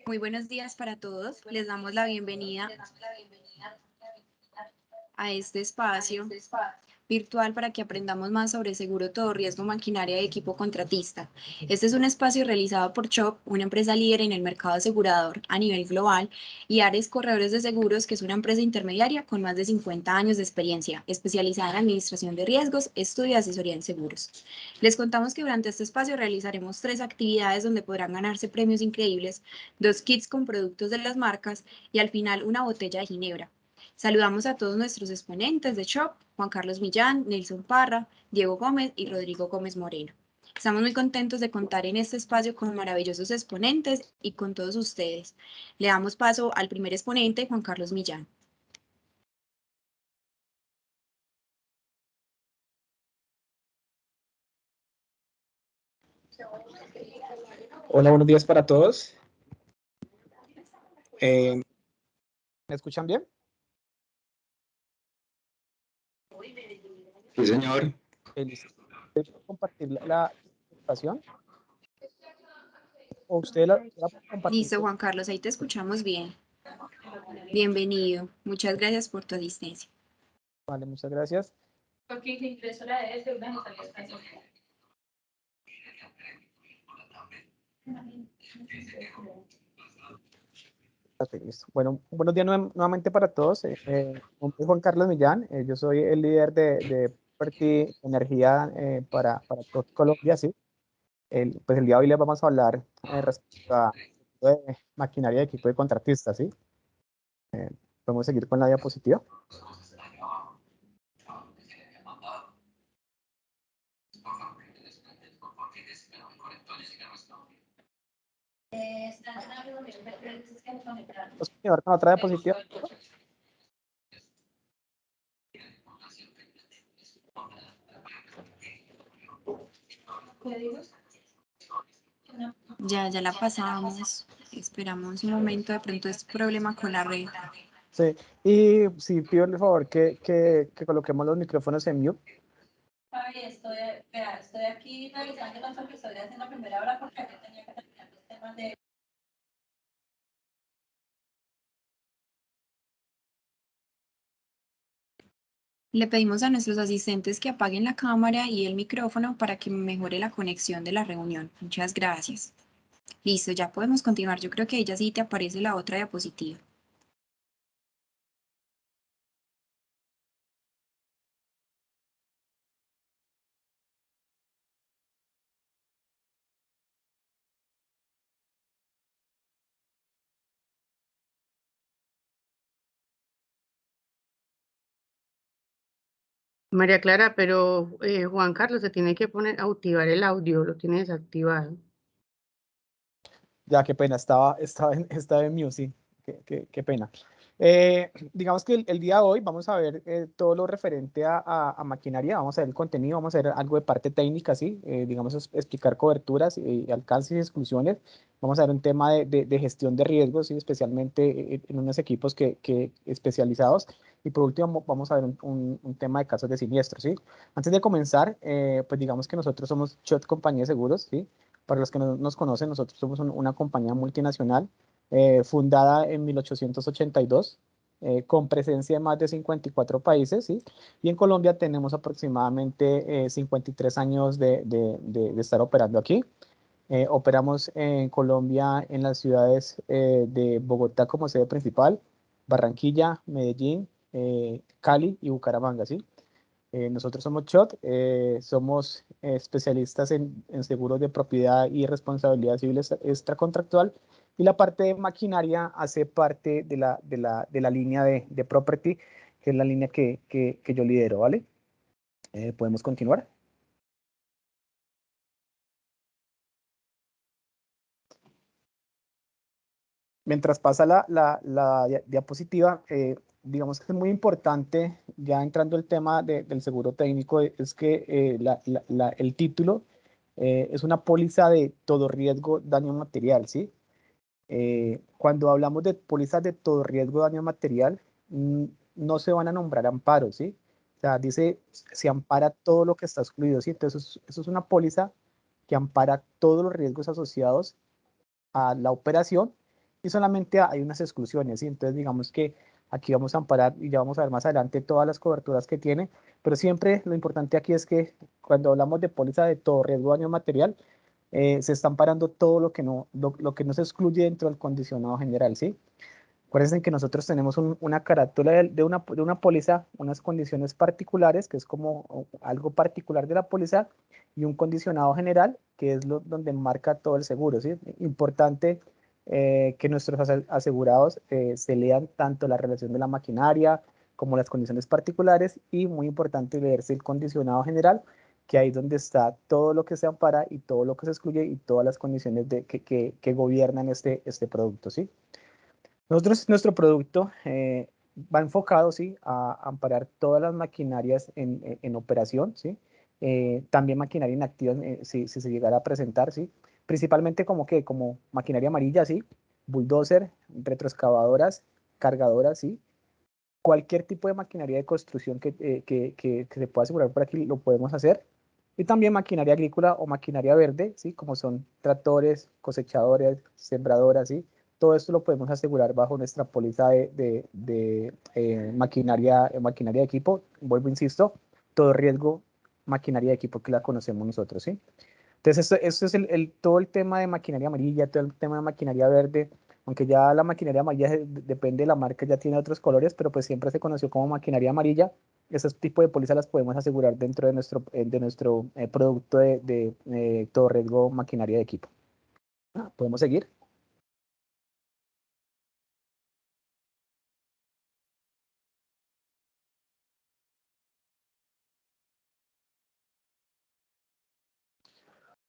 Muy buenos días para todos. Les damos la bienvenida a este espacio virtual para que aprendamos más sobre seguro todo riesgo maquinaria y equipo contratista. Este es un espacio realizado por Chubb, una empresa líder en el mercado asegurador a nivel global, y Ares Corredores de Seguros, que es una empresa intermediaria con más de 50 años de experiencia, especializada en administración de riesgos, estudio y asesoría en seguros. Les contamos que durante este espacio realizaremos 3 actividades donde podrán ganarse premios increíbles, 2 kits con productos de las marcas y al final una botella de ginebra. Saludamos a todos nuestros exponentes de Chubb: Juan Carlos Millán, Nelson Parra, Diego Gómez y Rodrigo Gómez Moreno. Estamos muy contentos de contar en este espacio con maravillosos exponentes y con todos ustedes. Le damos paso al primer exponente, Juan Carlos Millán. Hola, buenos días para todos. ¿Me escuchan bien? Sí, señor. Listo. ¿Puedo compartir la presentación? ¿O usted la compartir? Listo, Juan Carlos, ahí te escuchamos bien. Bienvenido. Muchas gracias por tu asistencia. Vale, muchas gracias. Listo. Bueno, buenos días nuevamente para todos. Mi nombre es Juan Carlos Millán. Yo soy el líder de Property Energía para todo Colombia, ¿sí? Pues el día de hoy les vamos a hablar respecto a maquinaria de equipo de contratistas, ¿sí? Podemos seguir con la diapositiva. Vamos a continuar con otra diapositiva. Ya la pasamos. Esperamos un momento, de pronto es problema con la red. Sí, y sí, pido el favor que coloquemos los micrófonos en mute. Ay, estoy aquí revisando lo que estoy haciendo a primera hora porque aquí tenía que terminar los temas de... Le pedimos a nuestros asistentes que apaguen la cámara y el micrófono para que mejore la conexión de la reunión. Muchas gracias. Listo, ya podemos continuar. Yo creo que ahí ya sí te aparece la otra diapositiva. María Clara, pero Juan Carlos se tiene que poner a activar el audio, lo tiene desactivado. Ya, qué pena, estaba en mute, sí, qué pena. Digamos que el día de hoy vamos a ver todo lo referente a maquinaria, vamos a ver el contenido, vamos a ver algo de parte técnica, sí, digamos explicar coberturas, alcances y exclusiones, vamos a ver un tema de gestión de riesgos, ¿sí? Especialmente en unos equipos que especializados, y por último vamos a ver un tema de casos de siniestros, ¿sí? Antes de comenzar, pues digamos que nosotros somos Chubb Compañía de Seguros, ¿sí? Para los que no nos conocen, nosotros somos una compañía multinacional fundada en 1882, con presencia en más de 54 países, ¿sí? Y en Colombia tenemos aproximadamente 53 años de estar operando aquí. Operamos en Colombia en las ciudades de Bogotá como sede principal, Barranquilla, Medellín, Cali y Bucaramanga, ¿sí? Nosotros somos Chubb, somos especialistas en seguros de propiedad y responsabilidad civil extracontractual, y la parte de maquinaria hace parte de la línea de property, que es la línea que yo lidero, ¿vale? ¿Podemos continuar? Mientras pasa la diapositiva, digamos que es muy importante, ya entrando el tema del seguro técnico, es que el título es una póliza de todo riesgo daño material, ¿sí? Cuando hablamos de pólizas de todo riesgo daño material, no se van a nombrar amparos, ¿sí? O sea, dice, se ampara todo lo que está excluido, ¿sí? Entonces, eso es una póliza que ampara todos los riesgos asociados a la operación, y solamente hay unas exclusiones, ¿sí? Entonces, digamos que aquí vamos a amparar y ya vamos a ver más adelante todas las coberturas que tiene, pero siempre lo importante aquí es que cuando hablamos de póliza de todo riesgo daño material, se está amparando todo lo que no se excluye dentro del condicionado general, ¿sí? Acuérdense que nosotros tenemos una carátula de una póliza, unas condiciones particulares, que es como algo particular de la póliza, y un condicionado general, que es donde marca todo el seguro, ¿sí? Importante que nuestros asegurados se lean tanto la relación de la maquinaria como las condiciones particulares, y muy importante leerse el condicionado general, que ahí es donde está todo lo que se ampara y todo lo que se excluye y todas las condiciones que gobiernan este producto, ¿sí? Nuestro producto va enfocado, ¿sí? A amparar todas las maquinarias en operación, ¿sí? También maquinaria inactiva, si se llegara a presentar, ¿sí? Principalmente como maquinaria amarilla, ¿sí? Bulldozer, retroexcavadoras, cargadoras, ¿sí? Cualquier tipo de maquinaria de construcción que se pueda asegurar por aquí lo podemos hacer. Y también maquinaria agrícola o maquinaria verde, ¿sí? Como son tractores, cosechadores, sembradoras, ¿sí? Todo esto lo podemos asegurar bajo nuestra póliza de maquinaria de equipo. Vuelvo, insisto, todo riesgo, maquinaria de equipo que la conocemos nosotros, ¿sí? Entonces, esto es todo el tema de maquinaria amarilla, todo el tema de maquinaria verde, aunque ya la maquinaria amarilla depende de la marca, ya tiene otros colores, pero pues siempre se conoció como maquinaria amarilla. Esos tipos de pólizas las podemos asegurar dentro de nuestro producto de todo riesgo maquinaria de equipo. ¿Podemos seguir?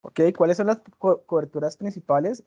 Ok, ¿cuáles son las coberturas principales?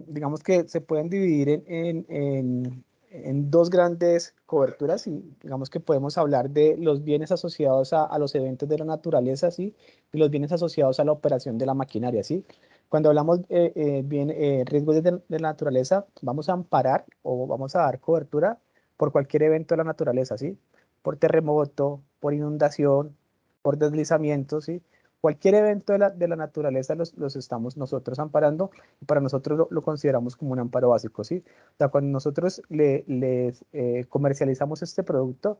Digamos que se pueden dividir en dos grandes coberturas, y digamos que podemos hablar de los bienes asociados a los eventos de la naturaleza, ¿sí? Y los bienes asociados a la operación de la maquinaria, ¿sí? Cuando hablamos riesgos de la naturaleza, vamos a amparar o vamos a dar cobertura por cualquier evento de la naturaleza, ¿sí? Por terremoto, por inundación, por deslizamiento, ¿sí? Cualquier evento de la naturaleza los estamos nosotros amparando, y para nosotros lo consideramos como un amparo básico, ¿sí? O sea, cuando nosotros les comercializamos este producto,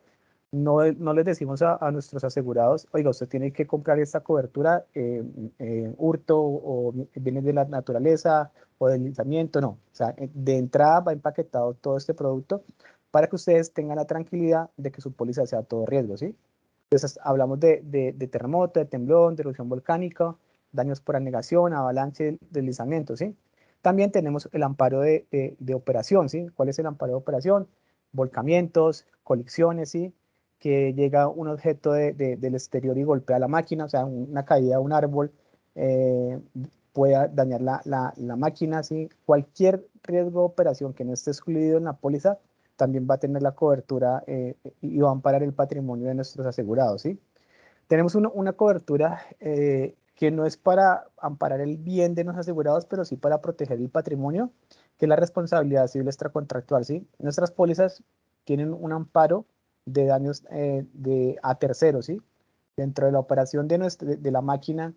no les decimos a nuestros asegurados, oiga, usted tiene que comprar esta cobertura, hurto o bienes de la naturaleza o deslizamiento, no. O sea, de entrada va empaquetado todo este producto para que ustedes tengan la tranquilidad de que su póliza sea todo riesgo, ¿sí? Entonces, hablamos de terremoto, de temblor, de erupción volcánica, daños por anegación, avalanche, deslizamiento, ¿sí? También tenemos el amparo de operación, ¿sí? ¿Cuál es el amparo de operación? Volcamientos, colisiones, ¿sí? Que llega un objeto del exterior y golpea la máquina, o sea, una caída de un árbol eh, puede dañar la máquina, ¿sí? Cualquier riesgo de operación que no esté excluido en la póliza también va a tener la cobertura y va a amparar el patrimonio de nuestros asegurados, ¿sí? Tenemos una cobertura que no es para amparar el bien de los asegurados, pero sí para proteger el patrimonio, que es la responsabilidad civil extracontractual, ¿sí? Nuestras pólizas tienen un amparo de daños a terceros, ¿sí? Dentro de la operación de la máquina,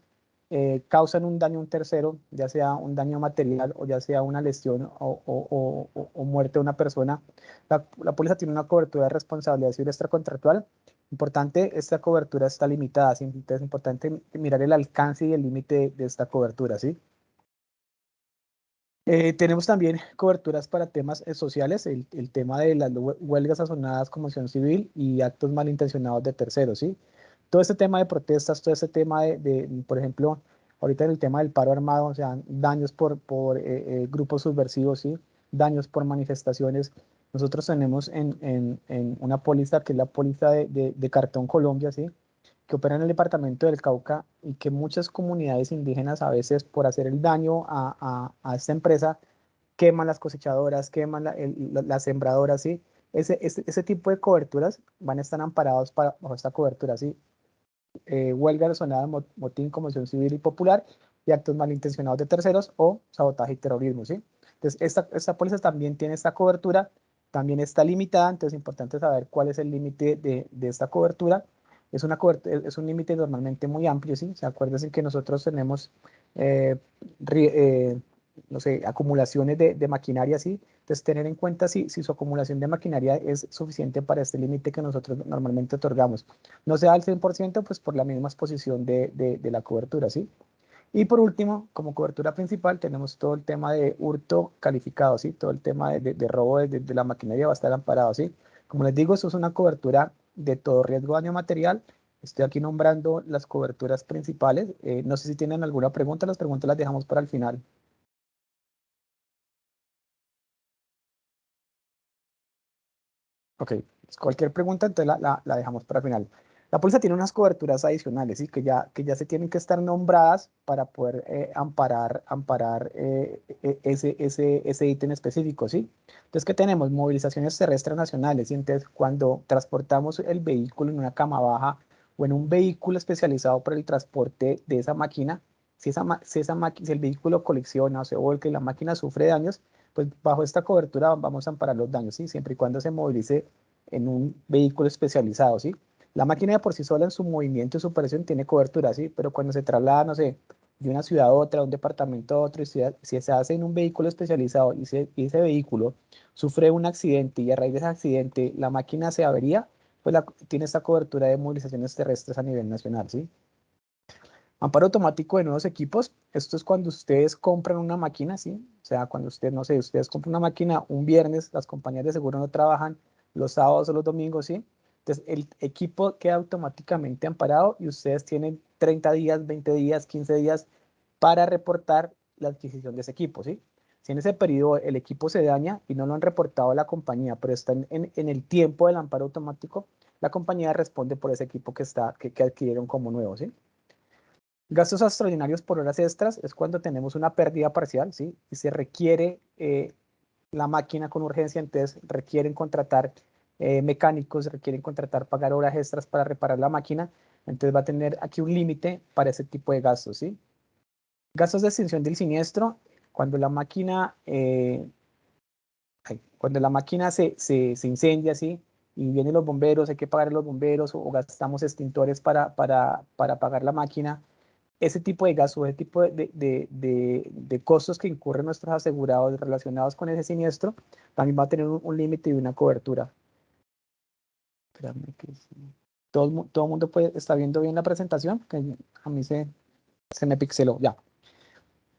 causan un daño a un tercero, ya sea un daño material o ya sea una lesión o muerte de una persona. La póliza tiene una cobertura de responsabilidad civil extracontractual. Importante, esta cobertura está limitada, ¿sí? Entonces es importante mirar el alcance y el límite de esta cobertura, ¿sí? Tenemos también coberturas para temas sociales, el tema de las huelgas sazonadas, conmoción civil y actos malintencionados de terceros, ¿sí? Todo este tema de protestas, todo este tema por ejemplo, ahorita en el tema del paro armado, o sea, daños por grupos subversivos, ¿sí? Daños por manifestaciones. Nosotros tenemos en una póliza que es la póliza de Cartón Colombia, ¿sí? Que opera en el departamento del Cauca, y que muchas comunidades indígenas a veces por hacer el daño a esta empresa queman las cosechadoras, queman las sembradoras, ¿sí? Ese tipo de coberturas van a estar amparados bajo esta cobertura, ¿sí? Huelga razonada, motín, conmoción civil y popular, y actos malintencionados de terceros o sabotaje y terrorismo, ¿sí? Entonces, esta póliza también tiene esta cobertura, también está limitada, entonces es importante saber cuál es el límite de esta cobertura. Es un límite normalmente muy amplio, ¿sí? Se acuerdan que nosotros tenemos eh, no sé, acumulaciones de maquinaria así. Entonces, tener en cuenta si su acumulación de maquinaria es suficiente para este límite que nosotros normalmente otorgamos. No sea al 100%, pues por la misma exposición de la cobertura, ¿sí? Y por último, como cobertura principal, tenemos todo el tema de hurto calificado, ¿sí? Todo el tema de robo de la maquinaria va a estar amparado, ¿sí? Como les digo, eso es una cobertura de todo riesgo de daño material. Estoy aquí nombrando las coberturas principales. No sé si tienen alguna pregunta, las preguntas las dejamos para el final. Ok, pues cualquier pregunta, entonces la dejamos para el final. La póliza tiene unas coberturas adicionales, ¿sí? Que ya se tienen que estar nombradas para poder amparar ese ítem específico, ¿sí? Entonces, ¿qué tenemos? Movilizaciones terrestres nacionales, ¿sí? Entonces, cuando transportamos el vehículo en una cama baja o en un vehículo especializado para el transporte de esa máquina, si el vehículo colisiona o se volca y la máquina sufre daños, pues bajo esta cobertura vamos a amparar los daños, ¿sí? Siempre y cuando se movilice en un vehículo especializado, ¿sí? La máquina de por sí sola en su movimiento y su operación tiene cobertura, ¿sí? Pero cuando se traslada, no sé, de una ciudad a otra, de un departamento a otro, y si se hace en un vehículo especializado y ese vehículo sufre un accidente y a raíz de ese accidente la máquina se avería, pues tiene esta cobertura de movilizaciones terrestres a nivel nacional, ¿sí? Amparo automático de nuevos equipos. Esto es cuando ustedes compran una máquina, ¿sí? O sea, cuando ustedes, no sé, ustedes compran una máquina un viernes, las compañías de seguro no trabajan los sábados o los domingos, ¿sí? Entonces, el equipo queda automáticamente amparado y ustedes tienen 30 días, 20 días, 15 días para reportar la adquisición de ese equipo, ¿sí? Si en ese periodo el equipo se daña y no lo han reportado a la compañía, pero está en el tiempo del amparo automático, la compañía responde por ese equipo que adquirieron como nuevo, ¿sí? Gastos extraordinarios por horas extras es cuando tenemos una pérdida parcial, ¿sí? Y se requiere la máquina con urgencia, entonces requieren contratar mecánicos, requieren contratar, pagar horas extras para reparar la máquina, entonces va a tener aquí un límite para ese tipo de gastos, ¿sí? Gastos de extinción del siniestro, cuando la máquina, cuando la máquina se incendia, ¿sí? Y vienen los bomberos, hay que pagar a los bomberos o gastamos extintores para pagar la máquina. Ese tipo de gastos, ese tipo de costos que incurren nuestros asegurados relacionados con ese siniestro, también va a tener un límite y una cobertura. Espérame que sí. Todo el mundo está viendo bien la presentación, que a mí se me pixeló, ya.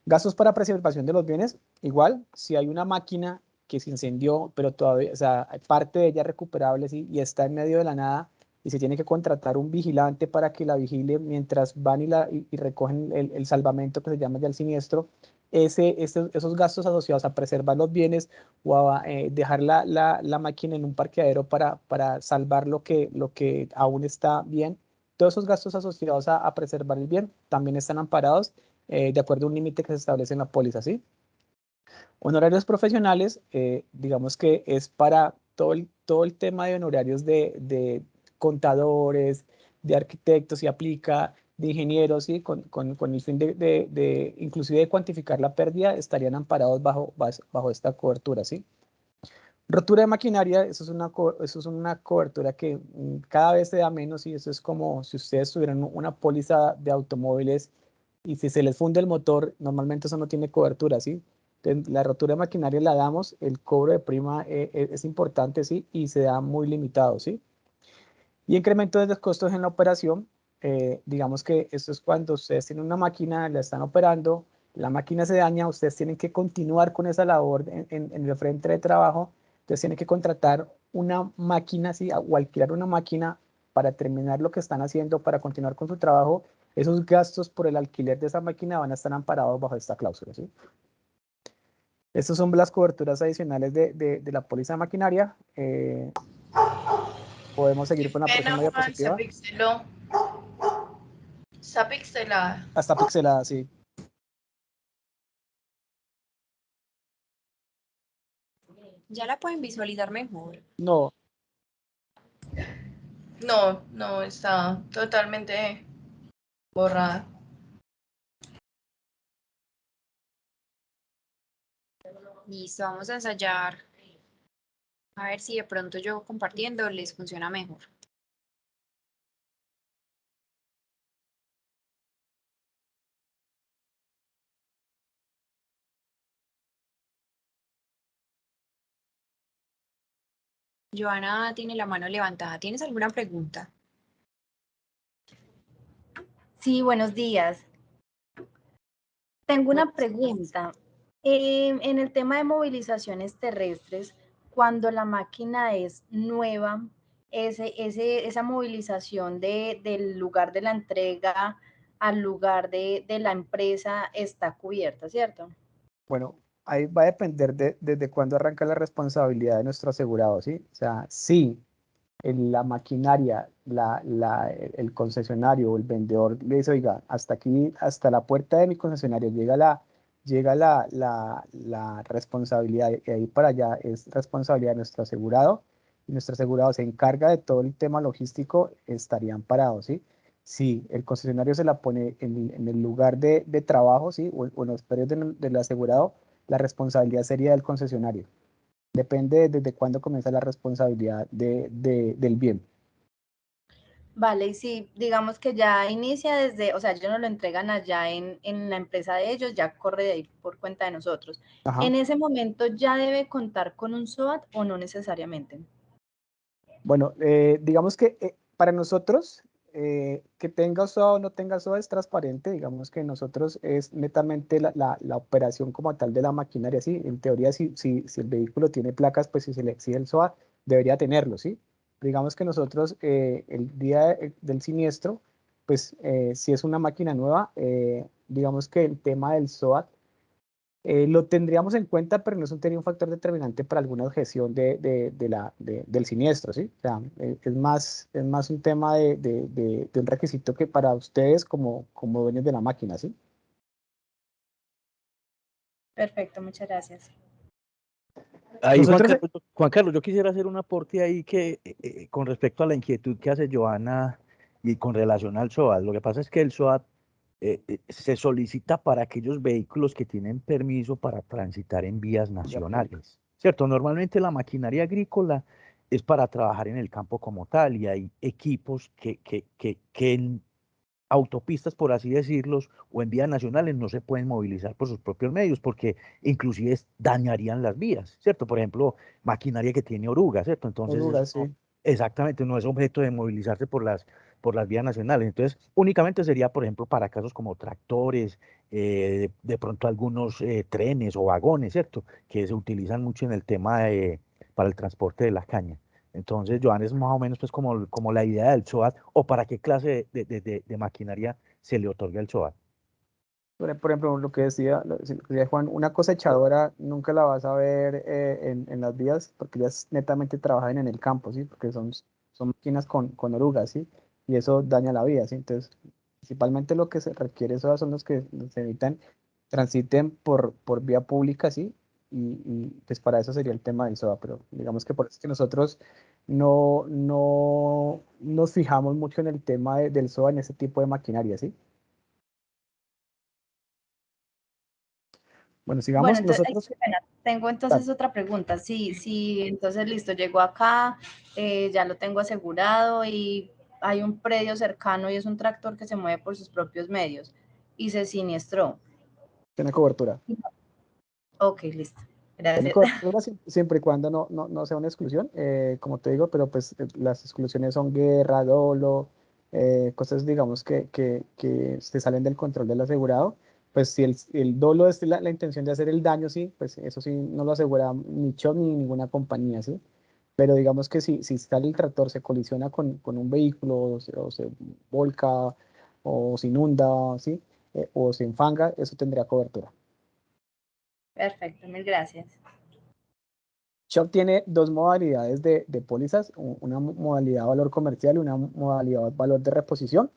Gastos para preservación de los bienes, igual, si hay una máquina que se incendió, pero todavía, o sea, hay parte de ella recuperable, ¿sí? Y está en medio de la nada, y se tiene que contratar un vigilante para que la vigile mientras van y recogen el salvamento que se llama ya el siniestro. Esos gastos asociados a preservar los bienes o a dejar la máquina en un parqueadero para salvar lo que aún está bien, todos esos gastos asociados a preservar el bien también están amparados de acuerdo a un límite que se establece en la póliza, ¿sí? Honorarios profesionales, digamos que es para todo el tema de honorarios de contadores, de arquitectos, y aplica, de ingenieros, ¿sí? Con el fin inclusive de cuantificar la pérdida, estarían amparados bajo esta cobertura, ¿sí? Rotura de maquinaria, eso es una cobertura que cada vez se da menos, y eso es como si ustedes tuvieran una póliza de automóviles y si se les funde el motor, normalmente eso no tiene cobertura, ¿sí? Entonces, la rotura de maquinaria la damos, el cobro de prima es importante, ¿sí? Y se da muy limitado, ¿sí? Y incremento de los costos en la operación, digamos que esto es cuando ustedes tienen una máquina, la están operando, la máquina se daña, ustedes tienen que continuar con esa labor en el frente de trabajo, entonces tienen que contratar una máquina, ¿sí? O alquilar una máquina para terminar lo que están haciendo, para continuar con su trabajo. Esos gastos por el alquiler de esa máquina van a estar amparados bajo esta cláusula, ¿sí? Estas son las coberturas adicionales de la póliza de maquinaria. Podemos seguir con la Pena, próxima Juan, se diapositiva. pixeló. Está pixelada. Hasta pixelada, sí. Ya la pueden visualizar mejor. No, No, no, está totalmente borrada. Listo, vamos a ensayar. A ver si de pronto yo compartiendo les funciona mejor. Joana tiene la mano levantada. ¿Tienes alguna pregunta? Sí, buenos días. Tengo una Buenos días. pregunta. En el tema de movilizaciones terrestres, cuando la máquina es nueva, esa movilización del lugar de la entrega al lugar de la empresa está cubierta, ¿cierto? Bueno, ahí va a depender desde cuándo arranca la responsabilidad de nuestro asegurado, ¿sí? O sea, si la maquinaria, el concesionario o el vendedor le dice, oiga, hasta aquí, hasta la puerta de mi concesionario llega la responsabilidad, y ahí para allá es responsabilidad de nuestro asegurado, y nuestro asegurado se encarga de todo el tema logístico, estarían parados, ¿sí? Si el concesionario se la pone en el lugar de trabajo, ¿sí? O en los predios del asegurado, la responsabilidad sería del concesionario. Depende desde cuándo comienza la responsabilidad del bien. Vale, y si digamos que ya inicia desde, o sea, ellos nos lo entregan allá en la empresa de ellos, ya corre de ahí por cuenta de nosotros. Ajá. ¿En ese momento ya debe contar con un SOAT o no necesariamente? Bueno, digamos que para nosotros, que tenga SOA o no tenga SOA es transparente. Digamos que nosotros es netamente la operación como tal de la maquinaria, ¿sí? En teoría, si el vehículo tiene placas, pues si se le exige el SOA, debería tenerlo, ¿sí? Digamos que nosotros, el día del siniestro, pues si es una máquina nueva, digamos que el tema del SOA lo tendríamos en cuenta, pero no sería un factor determinante para alguna objeción del siniestro, ¿sí? O sea, es más un tema de un requisito que para ustedes como dueños de la máquina, ¿sí? Perfecto, muchas gracias. Ahí, Nosotros, Juan Carlos, yo quisiera hacer un aporte ahí que con respecto a la inquietud que hace Joana y con relación al SOAT. Lo que pasa es que el SOAT se solicita para aquellos vehículos que tienen permiso para transitar en vías nacionales, ¿cierto? Normalmente la maquinaria agrícola es para trabajar en el campo como tal y hay equipos que en autopistas, por así decirlos, o en vías nacionales no se pueden movilizar por sus propios medios porque inclusive dañarían las vías, ¿cierto? Por ejemplo, maquinaria que tiene orugas, ¿cierto? Entonces eso orugas, sí. exactamente no es objeto de movilizarse por las vías nacionales. Entonces, únicamente sería, por ejemplo, para casos como tractores, de pronto algunos trenes o vagones, ¿cierto? Que se utilizan mucho en el tema para el transporte de la caña. Entonces, Joan, es más o menos pues como la idea del SOAT o para qué clase de maquinaria se le otorga el SOAT. Por ejemplo, lo que decía Juan, una cosechadora nunca la vas a ver en las vías porque ellas netamente trabajan en el campo, ¿sí? Porque son máquinas con orugas, ¿sí? Y eso daña la vida, ¿sí? Entonces, principalmente lo que se requiere SOA son los que se evitan, transiten por vía pública, ¿sí? Pues para eso sería el tema del SOA, pero digamos que por eso es que nosotros no nos fijamos mucho en el tema del SOA en ese tipo de maquinaria, ¿sí? Bueno, Bueno, sigamos entonces, ay, nosotros. qué pena. Tengo entonces otra pregunta. Sí, entonces listo, llegó acá, ya lo tengo asegurado y hay un predio cercano y es un tractor que se mueve por sus propios medios y se siniestró. Tiene cobertura. Ok, listo. Tiene Gracias. cobertura siempre y cuando no sea una exclusión, como te digo, pero pues las exclusiones son guerra, dolo, cosas digamos que se salen del control del asegurado. Pues si el dolo es la intención de hacer el daño, sí, pues eso sí no lo asegura ni Chubb ni ninguna compañía, sí. Pero digamos que si sale el tractor, se colisiona con un vehículo o se volca o se inunda, sí, o se enfanga, eso tendría cobertura. Perfecto, mil gracias. Chubb tiene dos modalidades de pólizas, una modalidad valor comercial y una modalidad valor de reposición.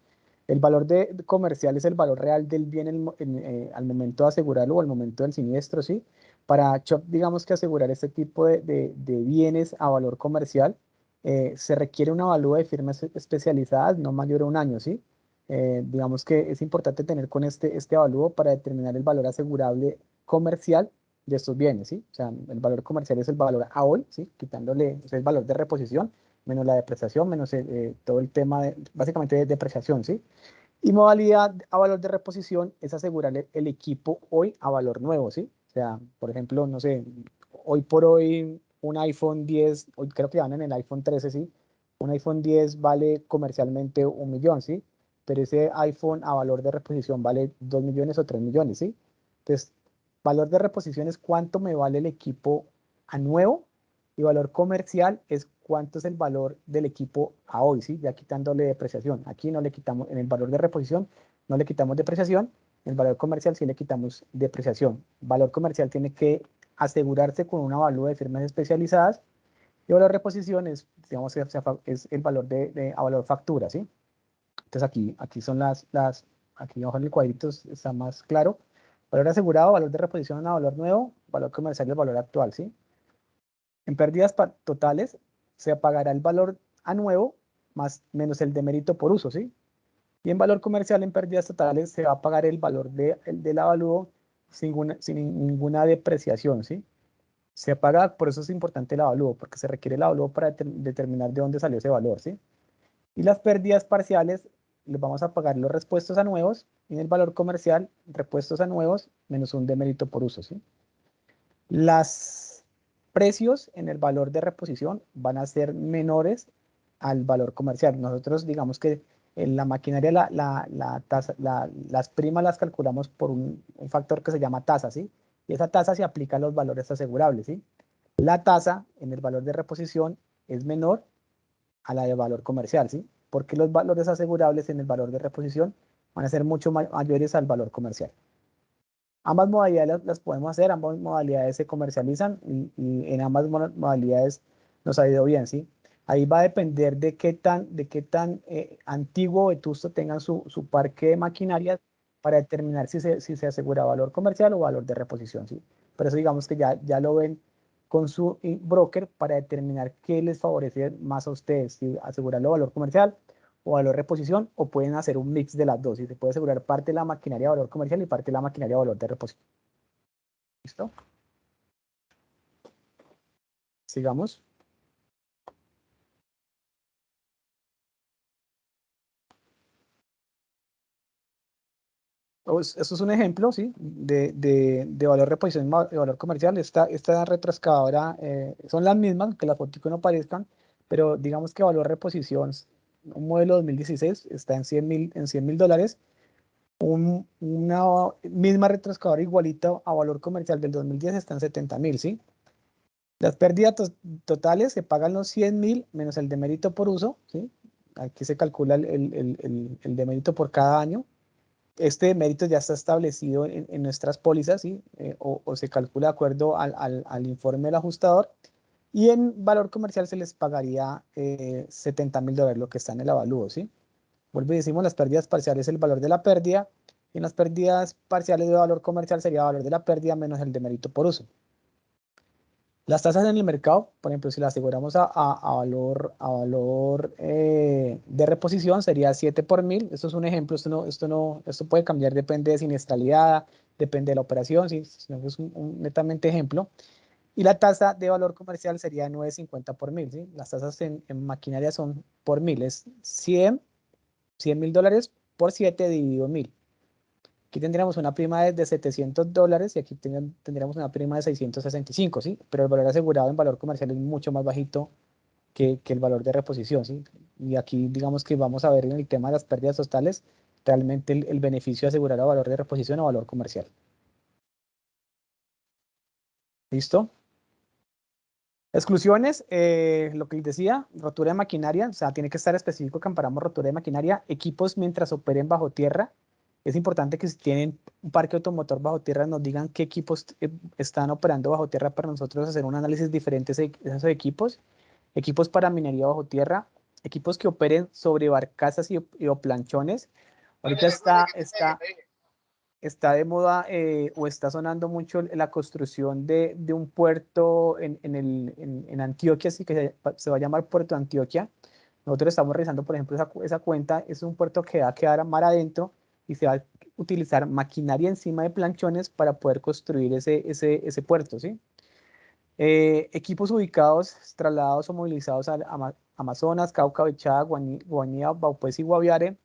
El valor comercial es el valor real del bien al momento de asegurarlo o al momento del siniestro, ¿sí? Para Chubb, digamos que asegurar este tipo de bienes a valor comercial, se requiere una avalúo de firmas especializadas no mayor a un año, ¿sí? Digamos que es importante tener con este avalúo para determinar el valor asegurable comercial de estos bienes, ¿sí? O sea, el valor comercial es el valor a hoy, ¿sí? Quitándole, o sea, el valor de reposición, menos la depreciación, menos todo el tema, básicamente de depreciación, ¿sí? Y modalidad a valor de reposición es asegurar el equipo hoy a valor nuevo, ¿sí? O sea, por ejemplo, no sé, hoy por hoy un iPhone 10, hoy creo que van en el iPhone 13, ¿sí? Un iPhone 10 vale comercialmente 1.000.000, ¿sí? Pero ese iPhone a valor de reposición vale 2 millones o 3 millones, ¿sí? Entonces, valor de reposición es cuánto me vale el equipo a nuevo y valor comercial es cuánto es el valor del equipo a hoy, ¿sí? Ya quitándole depreciación. Aquí no le quitamos, en el valor de reposición no le quitamos depreciación, en el valor comercial sí le quitamos depreciación. Valor comercial tiene que asegurarse con una avalúo de firmas especializadas y valor de reposición es, digamos, es el valor a valor factura, ¿sí? Entonces aquí son aquí abajo en el cuadrito está más claro. Valor asegurado, valor de reposición a valor nuevo, valor comercial y el valor actual, ¿sí? En pérdidas totales se pagará el valor a nuevo menos el de mérito por uso, ¿sí? Y en valor comercial, en pérdidas totales, se va a pagar el valor del avalúo sin ninguna depreciación, ¿sí? Se paga, por eso es importante el avalúo, porque se requiere el avalúo para determinar de dónde salió ese valor, ¿sí? Y las pérdidas parciales, les vamos a pagar los repuestos a nuevos, y en el valor comercial, repuestos a nuevos menos un demérito por uso, ¿sí? Los precios en el valor de reposición van a ser menores al valor comercial. Nosotros digamos que en la maquinaria las primas las calculamos por un factor que se llama tasa, ¿sí? Y esa tasa se aplica a los valores asegurables, ¿sí? La tasa en el valor de reposición es menor a la de valor comercial, ¿sí? Porque los valores asegurables en el valor de reposición van a ser mucho mayores al valor comercial. Ambas modalidades las podemos hacer, ambas modalidades se comercializan y en ambas modalidades nos ha ido bien, ¿sí? Ahí va a depender de qué tan antiguo o vetusto tengan su parque de maquinaria para determinar si se asegura valor comercial o valor de reposición, ¿sí? Por eso digamos que ya lo ven con su broker para determinar qué les favorece más a ustedes, si asegurarlo valor comercial o valor reposición, o pueden hacer un mix de las dos y se puede asegurar parte de la maquinaria de valor comercial y parte de la maquinaria de valor de reposición. ¿Listo? Sigamos. Esto es un ejemplo, ¿sí? de valor reposición y valor comercial. Esta retroexcavadora son las mismas, que las fotos no parezcan, pero digamos que valor reposición, un modelo 2016 está en $100.000. Una misma retroexcavadora igualita a valor comercial del 2010 está en 70.000, ¿sí? Las pérdidas totales se pagan los 100.000 menos el demérito por uso, ¿sí? Aquí se calcula el demérito por cada año. Este demérito ya está establecido en nuestras pólizas, ¿sí? O se calcula de acuerdo al informe del ajustador. Y en valor comercial se les pagaría $70.000, lo que está en el avalúo, ¿sí? Vuelvo y decimos, las pérdidas parciales es el valor de la pérdida, y en las pérdidas parciales de valor comercial sería el valor de la pérdida menos el demérito por uso. Las tasas en el mercado, por ejemplo, si las aseguramos a valor de reposición, sería 7 por 1000. Esto es un ejemplo, esto puede cambiar, depende de siniestralidad, depende de la operación, ¿sí? Es un netamente ejemplo. Y la tasa de valor comercial sería 9.50 por 1000, ¿sí? Las tasas en maquinaria son por 1000, es $100.000 por 7 dividido 1000. Aquí tendríamos una prima de $700 y aquí tendríamos una prima de 665, ¿sí? Pero el valor asegurado en valor comercial es mucho más bajito que el valor de reposición, ¿sí? Y aquí digamos que vamos a ver en el tema de las pérdidas totales realmente el beneficio de asegurar a valor de reposición o valor comercial. ¿Listo? Exclusiones, lo que les decía, rotura de maquinaria, o sea, tiene que estar específico que amparamos rotura de maquinaria, equipos mientras operen bajo tierra. Es importante que si tienen un parque automotor bajo tierra nos digan qué equipos están operando bajo tierra para nosotros hacer un análisis diferente de esos equipos. Equipos para minería bajo tierra, equipos que operen sobre barcazas o planchones. Ahorita está de moda o está sonando mucho la construcción de un puerto en Antioquia, así que se va a llamar Puerto Antioquia. Nosotros estamos realizando, por ejemplo, esa cuenta. Es un puerto que va a quedar mar adentro y se va a utilizar maquinaria encima de planchones para poder construir ese puerto, ¿sí? Equipos ubicados, trasladados o movilizados a Amazonas, Cauca, Bichada, Guanía, Baupues y Guaviare.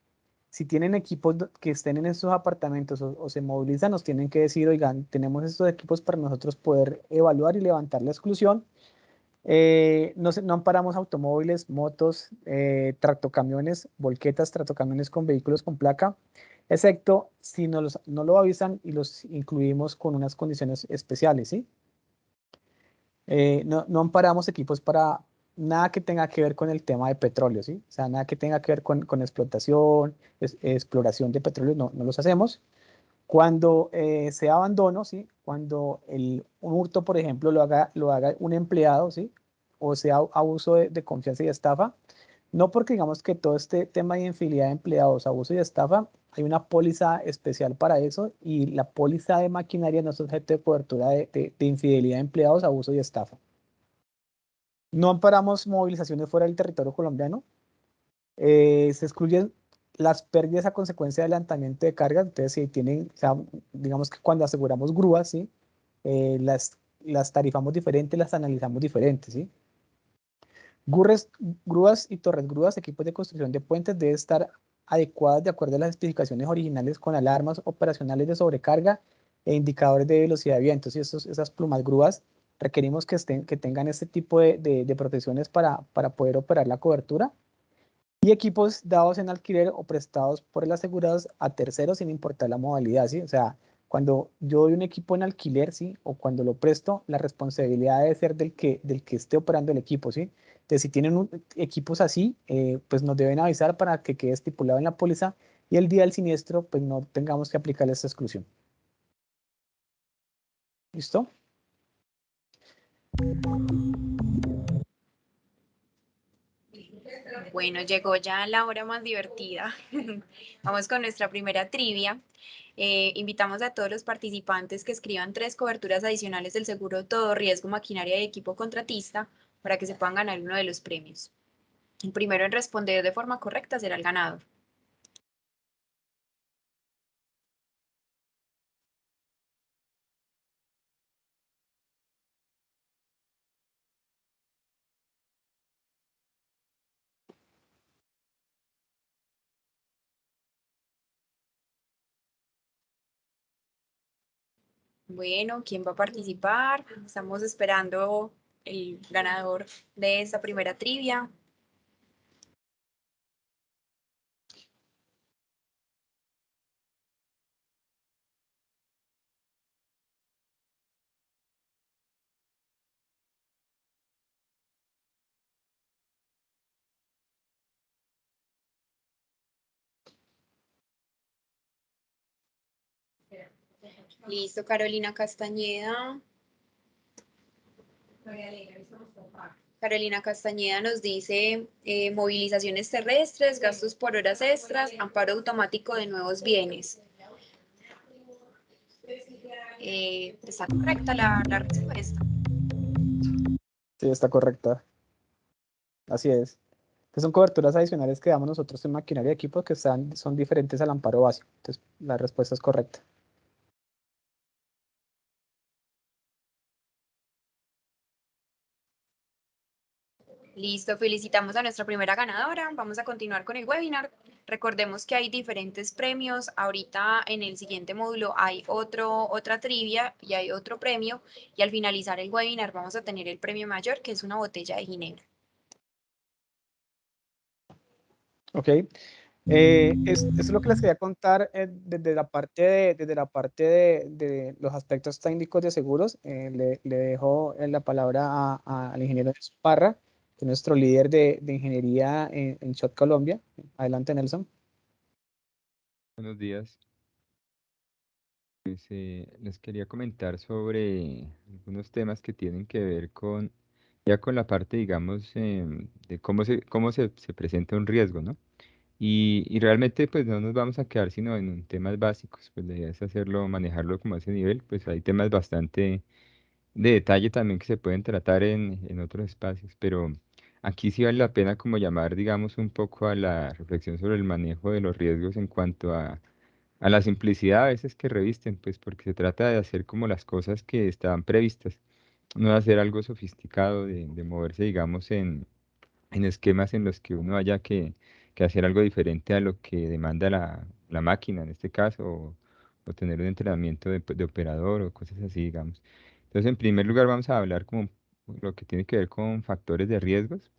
Si tienen equipos que estén en estos apartamentos o se movilizan, nos tienen que decir, oigan, tenemos estos equipos para nosotros poder evaluar y levantar la exclusión. No amparamos automóviles, motos, tractocamiones, volquetas, tractocamiones con vehículos con placa, excepto si no lo avisan y los incluimos con unas condiciones especiales, ¿sí? No amparamos equipos para nada que tenga que ver con el tema de petróleo, ¿sí? O sea, nada que tenga que ver con explotación, exploración de petróleo, no los hacemos. Cuando sea abandono, ¿sí? Cuando un hurto, por ejemplo, lo haga un empleado, ¿sí? O sea abuso de confianza y estafa, no porque digamos que todo este tema de infidelidad de empleados, abuso y estafa, hay una póliza especial para eso y la póliza de maquinaria no es objeto de cobertura de infidelidad de empleados, abuso y estafa. No amparamos movilizaciones fuera del territorio colombiano. Se excluyen las pérdidas a consecuencia de adelantamiento de carga. Entonces, si tienen, o sea, digamos que cuando aseguramos grúas, ¿sí? Las tarifamos diferentes, las analizamos diferentes, ¿sí? Grúas, grúas y torres grúas, equipos de construcción de puentes deben estar adecuadas de acuerdo a las especificaciones originales con alarmas operacionales de sobrecarga e indicadores de velocidad de viento. Y esas plumas grúas requerimos que tengan este tipo de protecciones para poder operar la cobertura. Y equipos dados en alquiler o prestados por el asegurado a terceros sin importar la modalidad, ¿sí? O sea, cuando yo doy un equipo en alquiler, ¿sí? O cuando lo presto, la responsabilidad debe ser del que esté operando el equipo, ¿sí? Entonces, si tienen equipos así, pues nos deben avisar para que quede estipulado en la póliza y el día del siniestro, pues no tengamos que aplicar esta exclusión. ¿Listo? Bueno, llegó ya la hora más divertida. Vamos con nuestra primera trivia. Invitamos a todos los participantes que escriban 3 coberturas adicionales del seguro todo riesgo, maquinaria y equipo contratista para que se puedan ganar uno de los premios. El primero en responder de forma correcta será el ganador. Bueno, ¿quién va a participar? Estamos esperando el ganador de esta primera trivia. Listo, Carolina Castañeda. Carolina Castañeda nos dice movilizaciones terrestres, gastos por horas extras, amparo automático de nuevos bienes. ¿Está correcta la respuesta? Sí, está correcta. Así es. Que son coberturas adicionales que damos nosotros en maquinaria de equipo que son diferentes al amparo básico. Entonces, la respuesta es correcta. Listo, felicitamos a nuestra primera ganadora. Vamos a continuar con el webinar. Recordemos que hay diferentes premios. Ahorita en el siguiente módulo hay otra trivia y hay otro premio. Y al finalizar el webinar vamos a tener el premio mayor, que es una botella de ginebra. Ok. Esto es lo que les quería contar desde la parte de los aspectos técnicos de seguros. Le dejo la palabra al ingeniero Nelson Parra, que es nuestro líder de ingeniería en Shot Colombia. Adelante, Nelson. Buenos días. Pues, les quería comentar sobre algunos temas que tienen que ver ya con la parte, digamos, de cómo se presenta un riesgo, ¿no? Y realmente, pues, no nos vamos a quedar sino en temas básicos, pues la idea es hacerlo, manejarlo como a ese nivel, pues hay temas bastante de detalle también que se pueden tratar en otros espacios, pero aquí sí vale la pena como llamar, digamos, un poco a la reflexión sobre el manejo de los riesgos en cuanto a la simplicidad a veces que revisten, pues porque se trata de hacer como las cosas que estaban previstas, no de hacer algo sofisticado, de moverse, digamos, en esquemas en los que uno haya que hacer algo diferente a lo que demanda la máquina en este caso, o tener un entrenamiento de operador o cosas así, digamos. Entonces, en primer lugar, vamos a hablar como lo que tiene que ver con factores de riesgos,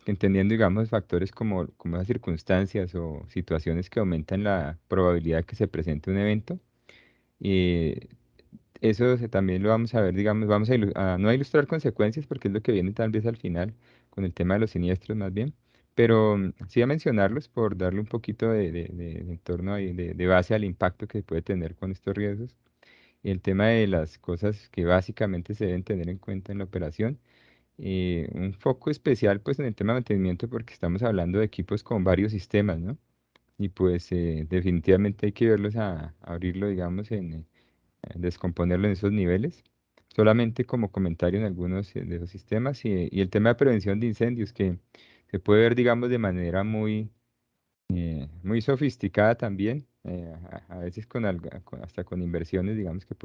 entendiendo, digamos, factores como las circunstancias o situaciones que aumentan la probabilidad de que se presente un evento. eh, también lo vamos a ver, digamos, vamos no a ilustrar consecuencias porque es lo que viene tal vez al final con el tema de los siniestros más bien, pero sí a mencionarlos por darle un poquito de entorno ahí, de base al impacto que puede tener con estos riesgos. Y el tema de las cosas que básicamente se deben tener en cuenta en la operación. Un foco especial pues en el tema de mantenimiento porque estamos hablando de equipos con varios sistemas, ¿no? Y pues definitivamente hay que verlos abrirlo, digamos, descomponerlo en esos niveles. Solamente como comentario en algunos de esos sistemas y el tema de prevención de incendios que se puede ver, digamos, de manera muy sofisticada también, a veces hasta con inversiones, digamos, que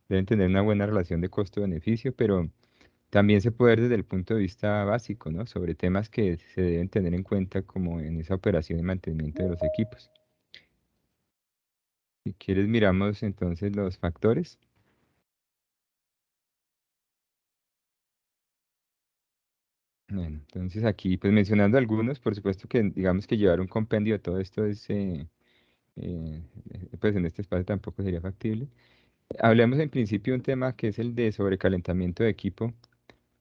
deben tener una buena relación de costo-beneficio, pero también se puede ver desde el punto de vista básico, ¿no? Sobre temas que se deben tener en cuenta como en esa operación y mantenimiento de los equipos. Si quieres, miramos entonces los factores. Bueno, entonces aquí, pues mencionando algunos, por supuesto que digamos que llevar un compendio de todo esto pues en este espacio tampoco sería factible. Hablemos en principio de un tema que es el de sobrecalentamiento de equipo,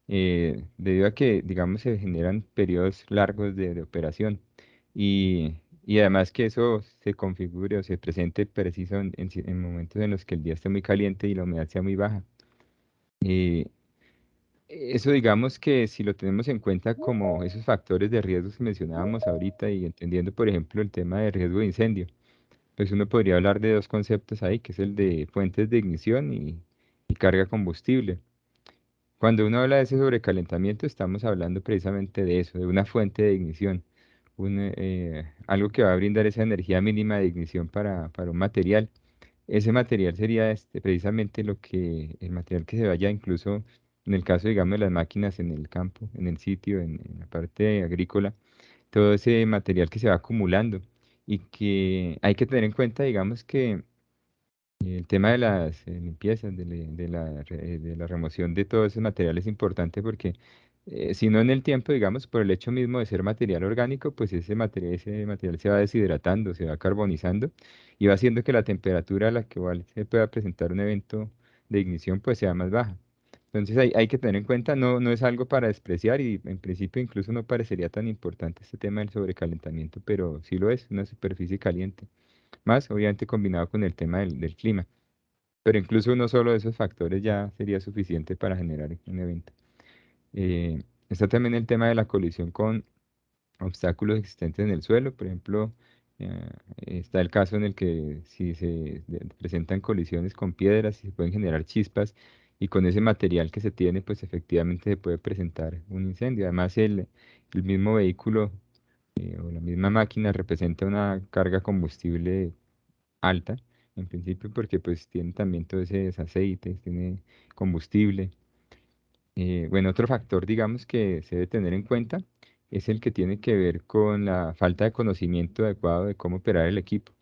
debido a que, digamos, se generan periodos largos de operación y además que eso se configure o se presente preciso en momentos en los que el día esté muy caliente y la humedad sea muy baja. Eh, Eso digamos que si lo tenemos en cuenta como esos factores de riesgo que mencionábamos ahorita y entendiendo, por ejemplo, el tema de riesgo de incendio, pues uno podría hablar de dos conceptos ahí, que es el de fuentes de ignición y carga combustible. Cuando uno habla de ese sobrecalentamiento, estamos hablando precisamente de eso, de una fuente de ignición, algo que va a brindar esa energía mínima de ignición para un material. Ese material sería precisamente el material que se vaya incluso en el caso, digamos, de las máquinas en el campo, en el sitio, en la parte agrícola, todo ese material que se va acumulando y que hay que tener en cuenta, digamos, que el tema de las limpiezas, de la remoción de todo ese material es importante porque si no en el tiempo, digamos, por el hecho mismo de ser material orgánico, pues ese material se va deshidratando, se va carbonizando y va haciendo que la temperatura a la que igual se pueda presentar un evento de ignición pues sea más baja. Entonces hay que tener en cuenta, no es algo para despreciar y en principio incluso no parecería tan importante este tema del sobrecalentamiento, pero sí lo es, una superficie caliente más obviamente combinado con el tema del clima. Pero incluso uno solo de esos factores ya sería suficiente para generar un evento. Está también el tema de la colisión con obstáculos existentes en el suelo. Por ejemplo, eh, está el caso en el que si presentan colisiones con piedras, se pueden generar chispas y con ese material que se tiene, pues efectivamente se puede presentar un incendio. Además, el mismo vehículo o la misma máquina representa una carga combustible alta, en principio, porque pues tiene también todos esos aceites, tiene combustible. Bueno, otro factor, digamos, que se debe tener en cuenta es el que tiene que ver con la falta de conocimiento adecuado de cómo operar el equipo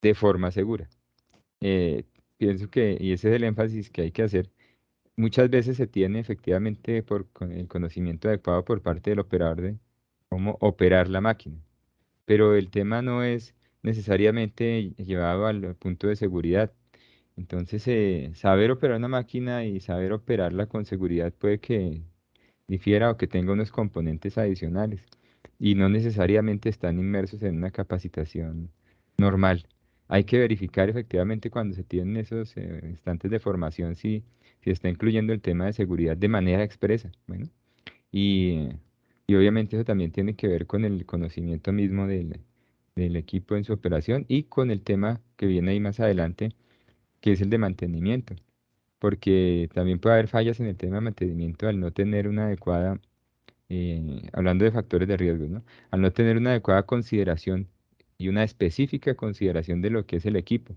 de forma segura. Eh, Pienso que, y ese es el énfasis que hay que hacer, muchas veces se tiene efectivamente con el conocimiento adecuado por parte del operador de cómo operar la máquina, pero el tema no es necesariamente llevado al punto de seguridad. Entonces, saber operar una máquina y saber operarla con seguridad puede que difiera o que tenga unos componentes adicionales y no necesariamente están inmersos en una capacitación normal. Hay que verificar efectivamente cuando se tienen esos instantes de formación si está incluyendo el tema de seguridad de manera expresa. Bueno, y, y obviamente eso también tiene que ver con el conocimiento mismo del equipo en su operación y con el tema que viene ahí más adelante, que es el de mantenimiento, porque también puede haber fallas en el tema de mantenimiento al no tener una adecuada, hablando de factores de riesgo, ¿no? Al no tener una adecuada consideración y una específica consideración de lo que es el equipo.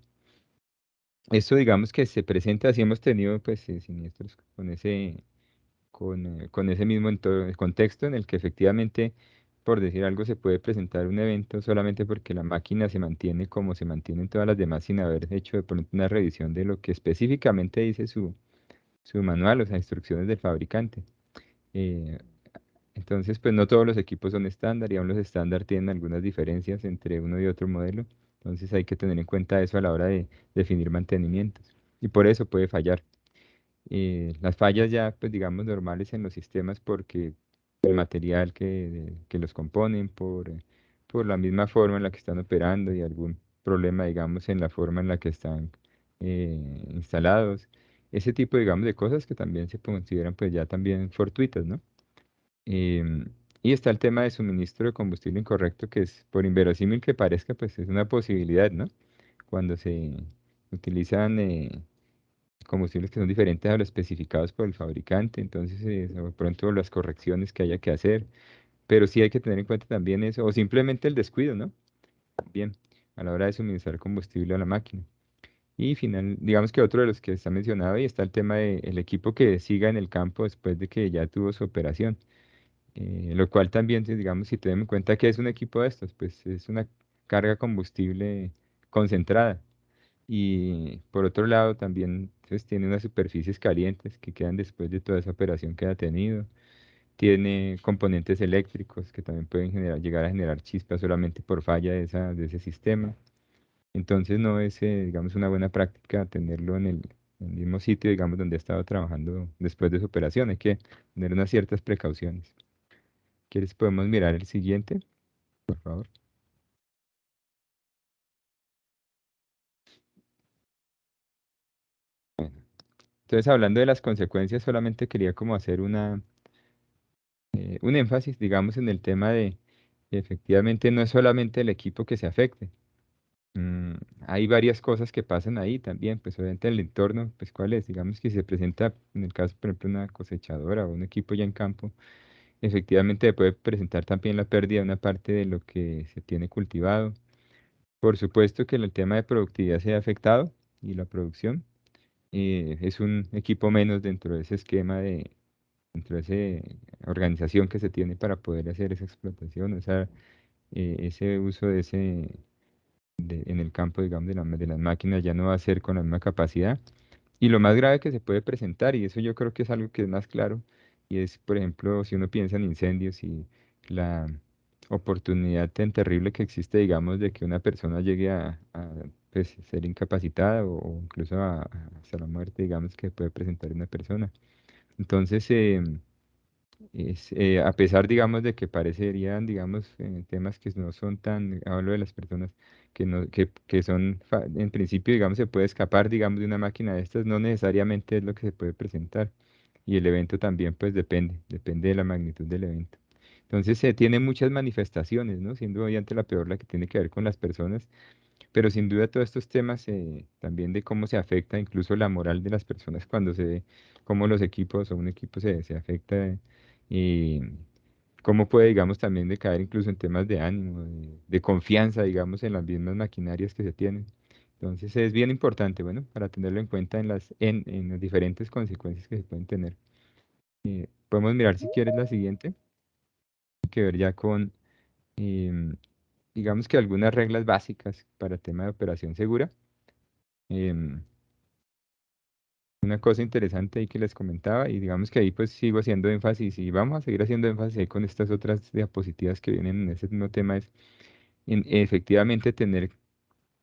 Esto digamos que se presenta, así hemos tenido pues siniestros con ese mismo contexto en el que efectivamente, por decir algo, se puede presentar un evento solamente porque la máquina se mantiene como se mantienen todas las demás sin haber hecho de pronto una revisión de lo que específicamente dice su su manual, o sea, instrucciones del fabricante. Entonces, pues no todos los equipos son estándar y aún los estándar tienen algunas diferencias entre uno y otro modelo. Entonces hay que tener en cuenta eso a la hora de definir mantenimientos. Y por eso puede fallar. Las fallas ya, pues digamos, normales en los sistemas porque el material que los componen, por la misma forma en la que están operando y algún problema, digamos, en la forma en la que están instalados. Ese tipo, digamos, de cosas que también se consideran pues ya también fortuitas, ¿no? Em, y está el tema de suministro de combustible incorrecto, que es, por inverosímil que parezca, pues es una posibilidad, ¿no? Cuando se utilizan combustibles que son diferentes a los especificados por el fabricante, entonces o de pronto las correcciones que haya que hacer, pero sí hay que tener en cuenta también eso, o simplemente el descuido, ¿no? Bien, a la hora de suministrar combustible a la máquina. Y final, digamos que otro de los que está mencionado ahí está el tema del equipo que siga en el campo después de que ya tuvo su operación. Lo cual también, digamos, si tenemos en cuenta que es un equipo de estos, pues es una carga combustible concentrada. Y por otro lado, también pues, tiene unas superficies calientes que quedan después de toda esa operación que ha tenido. Tiene componentes eléctricos que también pueden llegar a generar chispas solamente por falla de ese sistema. Entonces no es, digamos, una buena práctica tenerlo en el mismo sitio, digamos, donde ha estado trabajando después de su operación. Hay que tener unas ciertas precauciones. ¿Quieres? Podemos mirar el siguiente, por favor. Entonces, hablando de las consecuencias, solamente quería como hacer un énfasis, digamos, en el tema de que efectivamente no es solamente el equipo que se afecte. Mm, Hay varias cosas que pasan ahí también, pues obviamente el entorno, pues cuál es, digamos que si se presenta, en el caso, por ejemplo, una cosechadora o un equipo ya en campo, efectivamente puede presentar también la pérdida de una parte de lo que se tiene cultivado. Por supuesto que el tema de productividad se ha afectado y la producción. Es un equipo menos dentro de ese esquema dentro de esa organización que se tiene para poder hacer esa explotación, o sea, ese uso en el campo, digamos, de las máquinas ya no va a ser con la misma capacidad. Y lo más grave que se puede presentar, y eso yo creo que es algo que es más claro, y es, por ejemplo, si uno piensa en incendios y la oportunidad tan terrible que existe, digamos, de que una persona llegue pues, ser incapacitada o incluso hasta la muerte, digamos, que puede presentar una persona. Entonces, a pesar, digamos, de que parecerían, digamos, temas que no son tan, hablo de las personas que, no, que son, en principio, digamos, se puede escapar, digamos, de una máquina de estas, no necesariamente es lo que se puede presentar. Y el evento también, pues, depende de la magnitud del evento. Entonces, se tiene muchas manifestaciones, ¿no? Siendo obviamente la peor la que tiene que ver con las personas, pero sin duda todos estos temas también de cómo se afecta incluso la moral de las personas cuando se ve cómo los equipos o un equipo se afecta y cómo puede, digamos, también decaer incluso en temas de ánimo, de confianza, digamos, en las mismas maquinarias que se tienen. Entonces es bien importante, bueno, para tenerlo en cuenta en las diferentes consecuencias que se pueden tener. Podemos mirar si quieres la siguiente, que ver ya con, em, digamos que algunas reglas básicas para el tema de operación segura. Em, una cosa interesante ahí que les comentaba, y digamos que ahí pues sigo haciendo énfasis y vamos a seguir haciendo énfasis ahí con estas otras diapositivas que vienen en ese mismo tema, es en efectivamente tener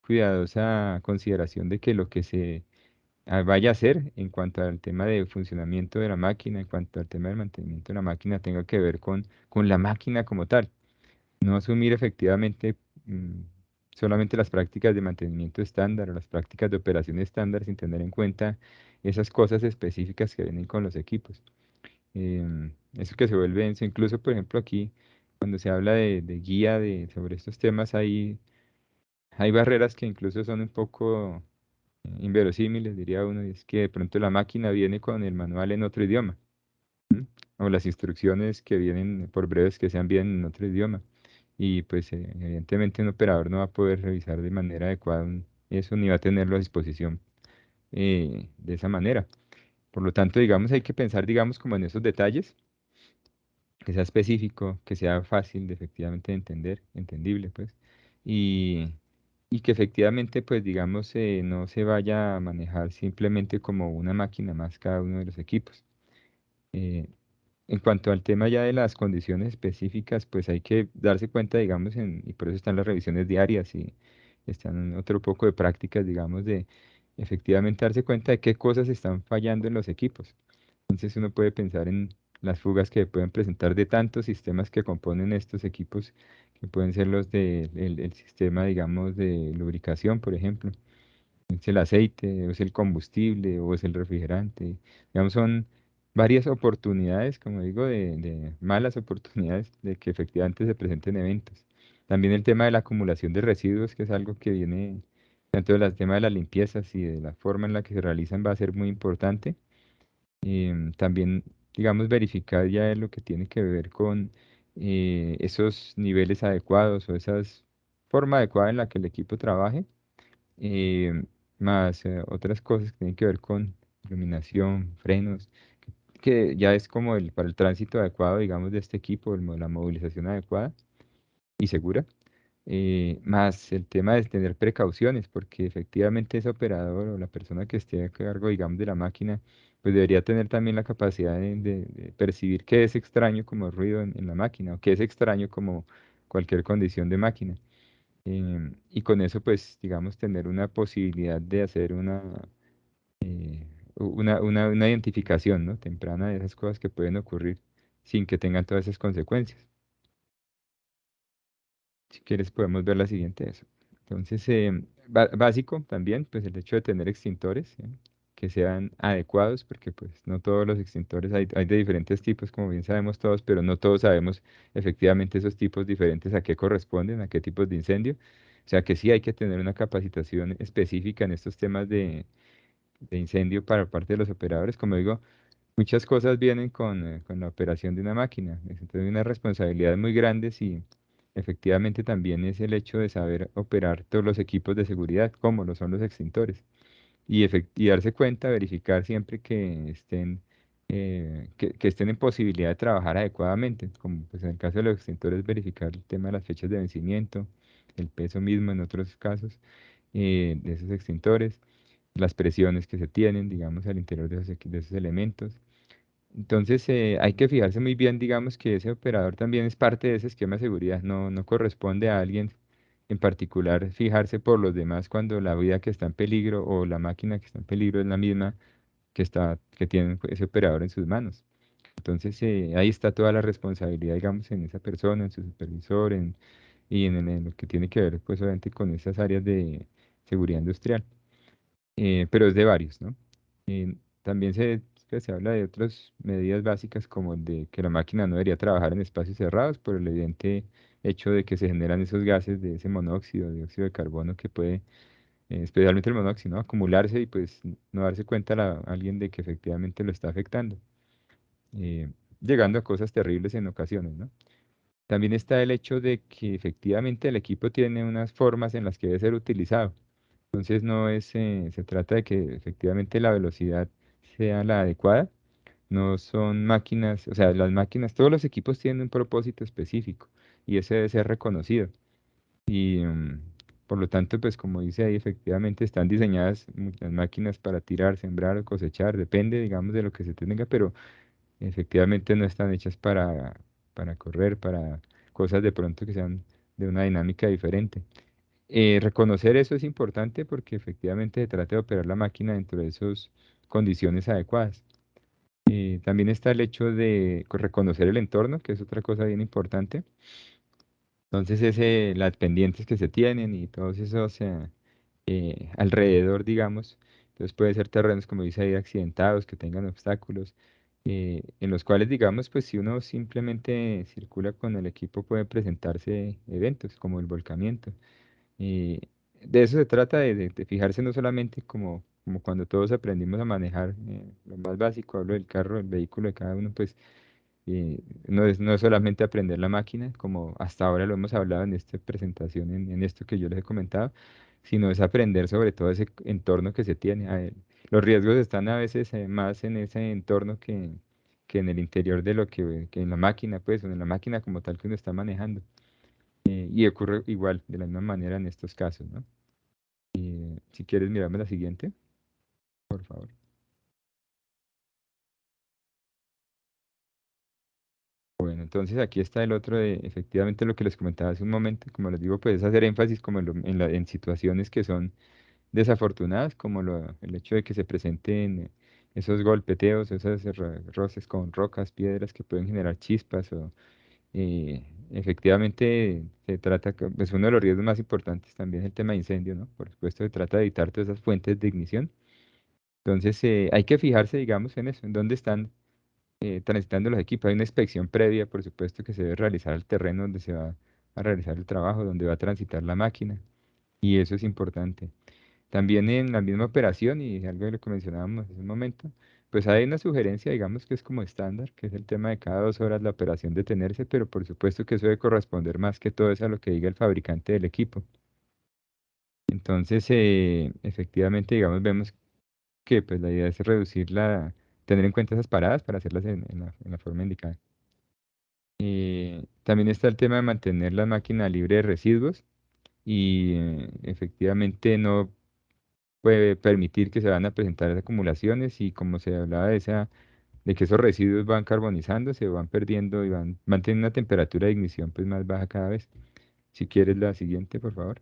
cuidadosa consideración de que lo que se vaya a hacer en cuanto al tema de funcionamiento de la máquina, en cuanto al tema del mantenimiento de la máquina, tenga que ver con la máquina como tal. No asumir efectivamente solamente las prácticas de mantenimiento estándar o las prácticas de operación estándar sin tener en cuenta esas cosas específicas que vienen con los equipos. Eso que se vuelve denso, incluso por ejemplo aquí, cuando se habla de guía sobre estos temas, hay barreras que incluso son un poco inverosímiles, diría uno, y es que de pronto la máquina viene con el manual en otro idioma, o las instrucciones que vienen, por breves que sean, vienen en otro idioma. Y pues evidentemente un operador no va a poder revisar de manera adecuada eso ni va a tenerlo a disposición de esa manera. Por lo tanto, digamos, hay que pensar, digamos, como en esos detalles, que sea específico, que sea fácil de efectivamente entender, entendible, pues. Y, y que efectivamente, pues digamos, no se vaya a manejar simplemente como una máquina más cada uno de los equipos. Eh, en cuanto al tema ya de las condiciones específicas, pues hay que darse cuenta, digamos, y por eso están las revisiones diarias y están otro poco de prácticas, digamos, de efectivamente darse cuenta de qué cosas están fallando en los equipos. Entonces uno puede pensar en las fugas que pueden presentar de tantos sistemas que componen estos equipos, que pueden ser los el sistema, digamos, de lubricación, por ejemplo. Es el aceite, o es el combustible, o es el refrigerante. Digamos, son varias oportunidades, como digo, de malas oportunidades de que efectivamente se presenten eventos. También el tema de la acumulación de residuos, que es algo que viene, tanto del tema de las limpiezas y de la forma en la que se realizan, va a ser muy importante. También, digamos, verificar ya lo que tiene que ver con esos niveles adecuados o esa forma adecuada en la que el equipo trabaje, eh, más otras cosas que tienen que ver con iluminación, frenos, que ya es como para el tránsito adecuado, digamos, de este equipo, la movilización adecuada y segura. Más el tema de tener precauciones, porque efectivamente ese operador o la persona que esté a cargo, digamos, de la máquina, pues debería tener también la capacidad de percibir qué es extraño como ruido en la máquina o qué es extraño como cualquier condición de máquina. Y con eso, pues, digamos, tener una posibilidad de hacer una identificación, ¿no? Temprana de esas cosas que pueden ocurrir sin que tengan todas esas consecuencias. Si quieres podemos ver la siguiente eso. Entonces, básico también, pues el hecho de tener extintores, que sean adecuados, porque pues no todos los extintores, hay de diferentes tipos, como bien sabemos todos, pero no todos sabemos efectivamente esos tipos diferentes a qué corresponden, a qué tipos de incendio. O sea que sí hay que tener una capacitación específica en estos temas de incendio para parte de los operadores. Como digo, muchas cosas vienen con la operación de una máquina. Entonces hay unas responsabilidades muy grandes y efectivamente también es el hecho de saber operar todos los equipos de seguridad, como lo son los extintores. Y darse cuenta, verificar siempre que estén, que estén en posibilidad de trabajar adecuadamente, como pues en el caso de los extintores, verificar el tema de las fechas de vencimiento, el peso mismo en otros casos de esos extintores, las presiones que se tienen, digamos, al interior de esos elementos. Entonces, hay que fijarse muy bien, digamos, que ese operador también es parte de ese esquema de seguridad. No corresponde a alguien en particular fijarse por los demás cuando la vida que está en peligro o la máquina que está en peligro es la misma que tiene ese operador en sus manos. Entonces, ahí está toda la responsabilidad, digamos, en esa persona, en su supervisor, y en lo que tiene que ver, pues, obviamente, con esas áreas de seguridad industrial. Pero es de varios, ¿no? También se habla de otras medidas básicas como el de que la máquina no debería trabajar en espacios cerrados por el evidente hecho de que se generan esos gases de ese monóxido, dióxido de carbono que puede, especialmente el monóxido, ¿no? Acumularse y pues no darse cuenta a alguien de que efectivamente lo está afectando, eh, llegando a cosas terribles en ocasiones, ¿no? También está el hecho de que efectivamente el equipo tiene unas formas en las que debe ser utilizado. Entonces se trata de que efectivamente la velocidad sea la adecuada. No son máquinas, o sea, las máquinas, todos los equipos tienen un propósito específico y ese debe ser reconocido. Y por lo tanto, pues como dice ahí, efectivamente están diseñadas las máquinas para tirar, sembrar o cosechar, depende, digamos, de lo que se tenga, pero efectivamente no están hechas para correr, para cosas de pronto que sean de una dinámica diferente. Reconocer eso es importante porque efectivamente se trata de operar la máquina dentro de esas condiciones adecuadas. También está el hecho de reconocer el entorno, que es otra cosa bien importante. Entonces, las pendientes que se tienen y todos esos alrededor, digamos. Entonces, puede ser terrenos, como dice ahí, accidentados, que tengan obstáculos, en los cuales, digamos, pues si uno simplemente circula con el equipo, puede presentarse eventos como el volcamiento. Y de eso se trata, de fijarse no solamente como cuando todos aprendimos a manejar lo más básico, hablo del carro, el vehículo de cada uno, pues no es solamente aprender la máquina, como hasta ahora lo hemos hablado en esta presentación, en esto que yo les he comentado, sino es aprender sobre todo ese entorno que se tiene. Los riesgos están a veces más en ese entorno que en el interior de que en la máquina, pues, o en la máquina como tal que uno está manejando. Y ocurre igual, de la misma manera en estos casos, ¿no? Si quieres, mirame la siguiente, por favor. Bueno, entonces aquí está el otro de efectivamente lo que les comentaba hace un momento. Como les digo, pues hacer énfasis como en situaciones que son desafortunadas, como el hecho de que se presenten esos golpeteos, esos roces con rocas, piedras que pueden generar chispas o efectivamente se trata, pues uno de los riesgos más importantes también es el tema de incendio, ¿no? Por supuesto, se trata de evitar todas esas fuentes de ignición. Entonces, hay que fijarse, digamos, en eso, en dónde están transitando los equipos. Hay una inspección previa, por supuesto, que se debe realizar al terreno donde se va a realizar el trabajo, donde va a transitar la máquina, y eso es importante. También en la misma operación, y algo de lo que mencionábamos hace un momento, pues hay una sugerencia, digamos, que es como estándar, que es el tema de cada 2 horas la operación detenerse, pero por supuesto que eso debe corresponder más que todo es a lo que diga el fabricante del equipo. Entonces, efectivamente, digamos, vemos que pues la idea es tener en cuenta esas paradas para hacerlas en la forma indicada. También está el tema de mantener la máquina libre de residuos y efectivamente no puede permitir que se van a presentar esas acumulaciones y como se hablaba de que esos residuos van carbonizando, se van perdiendo y van teniendo una temperatura de ignición pues más baja cada vez. Si quieres la siguiente, por favor.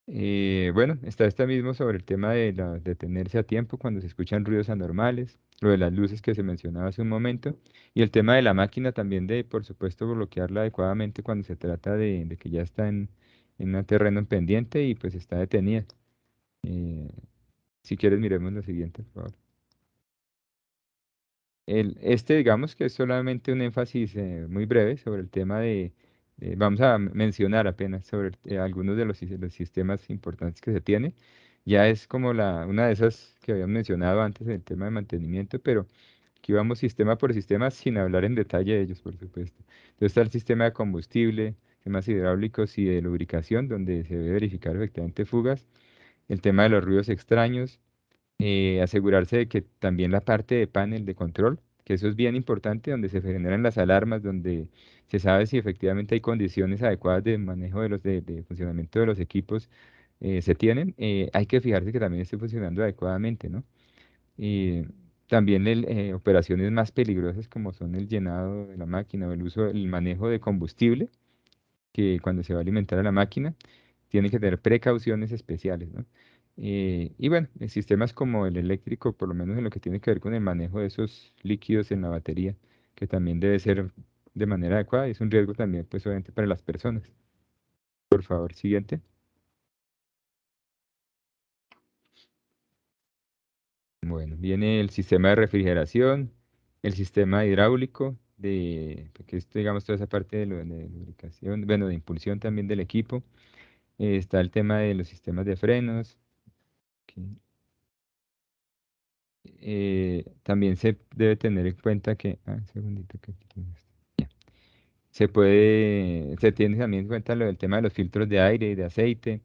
Bueno, está esta mismo sobre el tema de detenerse a tiempo cuando se escuchan ruidos anormales, lo de las luces que se mencionaba hace un momento, y el tema de la máquina también de, por supuesto, bloquearla adecuadamente cuando se trata de que ya está en un terreno en pendiente y pues está detenida. Eh, si quieres, miremos la siguiente, por favor. Digamos que es solamente un énfasis muy breve sobre el tema vamos a mencionar apenas sobre algunos de los sistemas importantes que se tiene. Ya es como una de esas que habíamos mencionado antes, el tema de mantenimiento, pero aquí vamos sistema por sistema sin hablar en detalle de ellos, por supuesto. Entonces está el sistema de combustible, sistemas hidráulicos y de lubricación, donde se debe verificar efectivamente fugas, el tema de los ruidos extraños, asegurarse de que también la parte de panel de control, que eso es bien importante, donde se generan las alarmas, donde se sabe si efectivamente hay condiciones adecuadas de manejo de funcionamiento de los equipos, se tienen, hay que fijarse que también esté funcionando adecuadamente, ¿no? Y también operaciones más peligrosas como son el llenado de la máquina o el manejo de combustible, que cuando se va a alimentar a la máquina, tiene que tener precauciones especiales, ¿no? Y bueno, en sistemas como el eléctrico, por lo menos en lo que tiene que ver con el manejo de esos líquidos en la batería, que también debe ser de manera adecuada, y es un riesgo también, pues obviamente, para las personas. Por favor, siguiente. Bueno, viene el sistema de refrigeración, el sistema hidráulico, que es, digamos, toda esa parte de lubricación, bueno, de impulsión también del equipo. Está el tema de los sistemas de frenos. Ok. También se debe tener en cuenta que, un segundito que aquí tengo esto. Ya. Se tiene también en cuenta lo del tema de los filtros de aire y de aceite,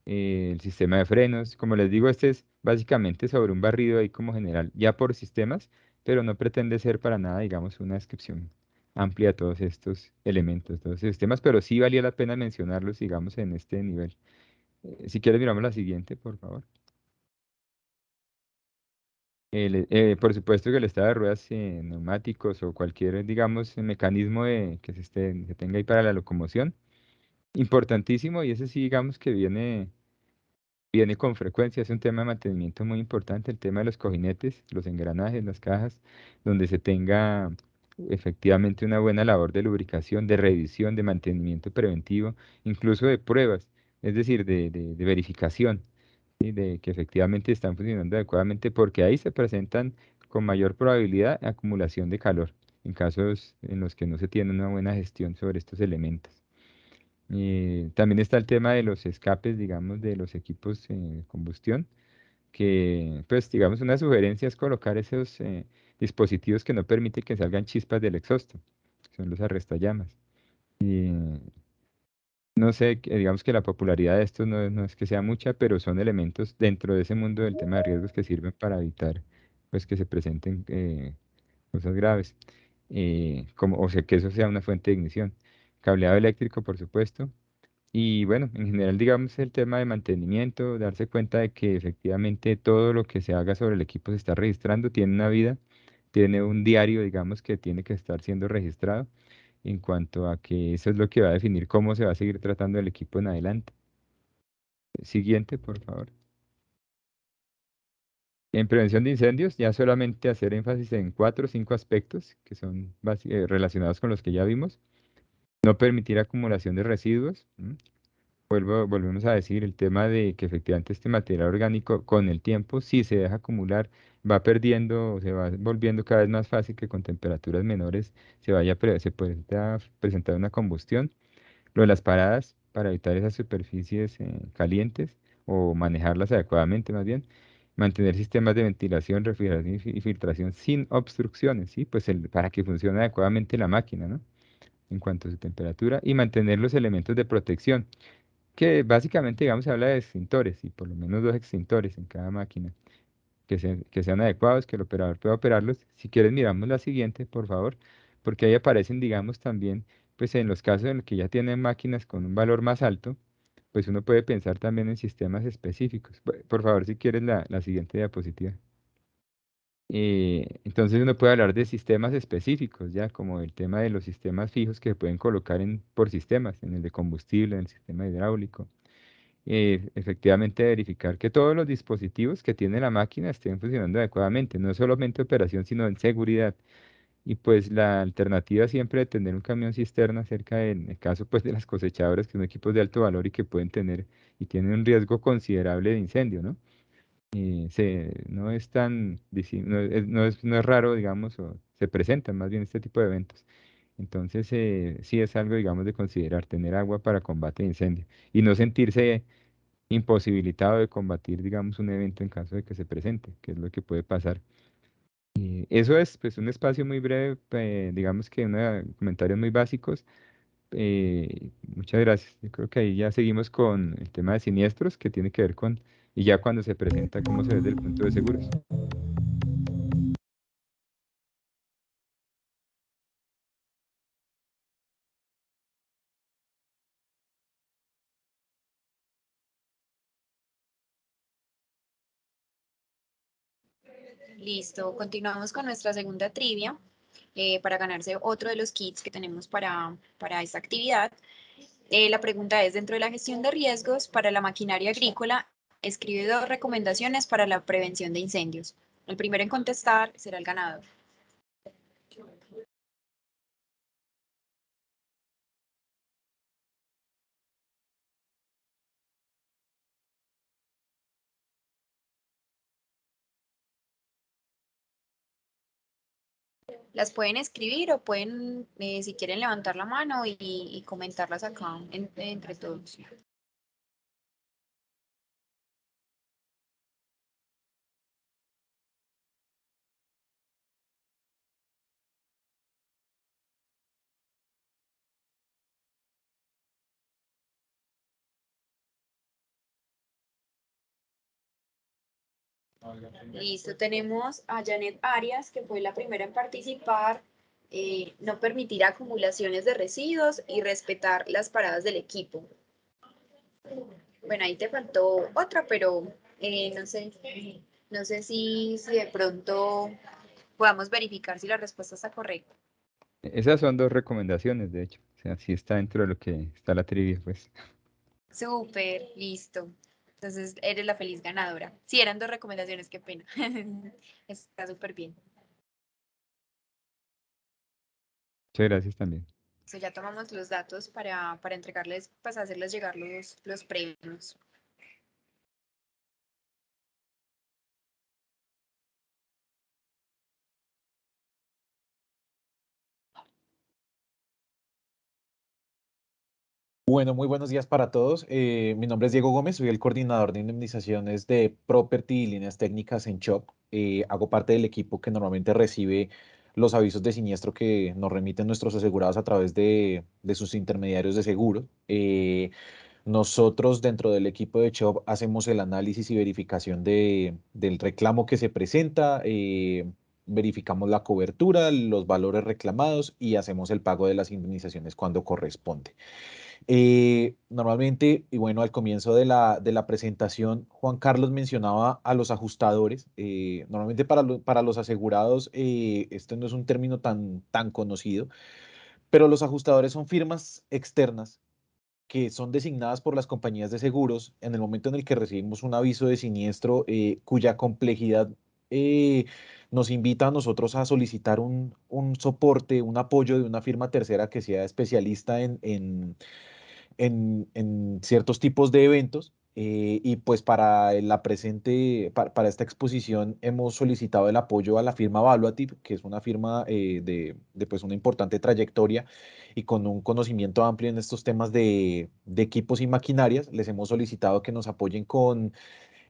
el sistema de frenos. Como les digo, este es básicamente sobre un barrido ahí como general, ya por sistemas, pero no pretende ser para nada, digamos, una descripción amplia de todos estos elementos, todos estos sistemas, pero sí valía la pena mencionarlos, digamos, en este nivel. Si quieres, miramos la siguiente, por favor. Por supuesto que el estado de ruedas, neumáticos o cualquier, digamos, mecanismo que se tenga ahí para la locomoción, importantísimo y ese sí, digamos que viene con frecuencia, es un tema de mantenimiento muy importante, el tema de los cojinetes, los engranajes, las cajas, donde se tenga efectivamente una buena labor de lubricación, de revisión, de mantenimiento preventivo, incluso de pruebas, es decir, de verificación, ¿sí? De que efectivamente están funcionando adecuadamente, porque ahí se presentan con mayor probabilidad acumulación de calor, en casos en los que no se tiene una buena gestión sobre estos elementos. También está el tema de los escapes, digamos, de los equipos de combustión, que, pues, digamos, una sugerencia es colocar esos dispositivos que no permiten que salgan chispas del exhausto, que son los arrestallamas. Y no sé, digamos que la popularidad de estos no es que sea mucha, pero son elementos dentro de ese mundo del tema de riesgos que sirven para evitar, pues, que se presenten cosas graves, o sea, que eso sea una fuente de ignición. Cableado eléctrico, por supuesto. Y bueno, en general, digamos, el tema de mantenimiento, darse cuenta de que efectivamente todo lo que se haga sobre el equipo se está registrando, tiene una vida, tiene un diario, digamos, que tiene que estar siendo registrado en cuanto a que eso es lo que va a definir cómo se va a seguir tratando el equipo en adelante. Siguiente, por favor. En prevención de incendios, ya solamente hacer énfasis en 4 o 5 aspectos que son relacionados con los que ya vimos. No permitir acumulación de residuos. Volvemos a decir el tema de que efectivamente este material orgánico con el tiempo, si se deja acumular, va perdiendo, se va volviendo cada vez más fácil que con temperaturas menores se pueda presentar una combustión. Lo de las paradas para evitar esas superficies calientes o manejarlas adecuadamente más bien. Mantener sistemas de ventilación, refrigeración y filtración sin obstrucciones, ¿sí? Pues para que funcione adecuadamente la máquina, ¿no? En cuanto a su temperatura y mantener los elementos de protección, que básicamente, digamos, se habla de extintores y por lo menos 2 extintores en cada máquina, que sean adecuados, que el operador pueda operarlos. Si quieres, miramos la siguiente, por favor, porque ahí aparecen, digamos, también, pues en los casos en los que ya tienen máquinas con un valor más alto, pues uno puede pensar también en sistemas específicos. Por favor, si quieres la siguiente diapositiva. Entonces uno puede hablar de sistemas específicos, ya como el tema de los sistemas fijos que se pueden colocar por sistemas, en el de combustible, en el sistema hidráulico. Efectivamente verificar que todos los dispositivos que tiene la máquina estén funcionando adecuadamente, no solamente operación, sino en seguridad. Y pues la alternativa siempre de tener un camión cisterna cerca en el caso pues de las cosechadoras, que son equipos de alto valor y que pueden tener y tienen un riesgo considerable de incendio, ¿no? No es tan, no es raro, digamos, o se presentan más bien este tipo de eventos. Entonces, sí es algo, digamos, de considerar, tener agua para combate de incendio y no sentirse imposibilitado de combatir, digamos, un evento en caso de que se presente, que es lo que puede pasar. Eso es, pues, un espacio muy breve, digamos que comentarios muy básicos. Muchas gracias. Yo creo que ahí ya seguimos con el tema de siniestros, que tiene que ver con, y ya cuando se presenta, cómo se ve desde el punto de seguros. Listo, continuamos con nuestra segunda trivia para ganarse otro de los kits que tenemos para esta actividad. La pregunta es, dentro de la gestión de riesgos para la maquinaria agrícola, escribe 2 recomendaciones para la prevención de incendios. El primero en contestar será el ganador. Las pueden escribir o pueden, si quieren, levantar la mano y comentarlas acá entre todos. Listo, tenemos a Janet Arias, que fue la primera en participar. No permitir acumulaciones de residuos y respetar las paradas del equipo. Bueno, ahí te faltó otra, pero no sé si de pronto podamos verificar si la respuesta está correcta. Esas son 2 recomendaciones, de hecho. O sea, sí está dentro de lo que está la trivia, pues. Súper, listo. Entonces eres la feliz ganadora. Sí, eran 2 recomendaciones, qué pena. Está súper bien. Muchas gracias también. So, ya tomamos los datos para entregarles, pues hacerles llegar los premios. Bueno, muy buenos días para todos. Mi nombre es Diego Gómez, soy el coordinador de indemnizaciones de Property y líneas técnicas en Chubb. Hago parte del equipo que normalmente recibe los avisos de siniestro que nos remiten nuestros asegurados a través de sus intermediarios de seguro. Nosotros dentro del equipo de Chubb hacemos el análisis y verificación del reclamo que se presenta, verificamos la cobertura, los valores reclamados y hacemos el pago de las indemnizaciones cuando corresponde. Normalmente, y bueno, al comienzo de la presentación, Juan Carlos mencionaba a los ajustadores. Normalmente para los asegurados, este no es un término tan conocido, pero los ajustadores son firmas externas que son designadas por las compañías de seguros en el momento en el que recibimos un aviso de siniestro, cuya complejidad nos invita a nosotros a solicitar un soporte, un apoyo de una firma tercera que sea especialista en ciertos tipos de eventos. Y pues para esta exposición hemos solicitado el apoyo a la firma Valuative, que es una firma de pues una importante trayectoria y con un conocimiento amplio en estos temas de equipos y maquinarias. Les hemos solicitado que nos apoyen con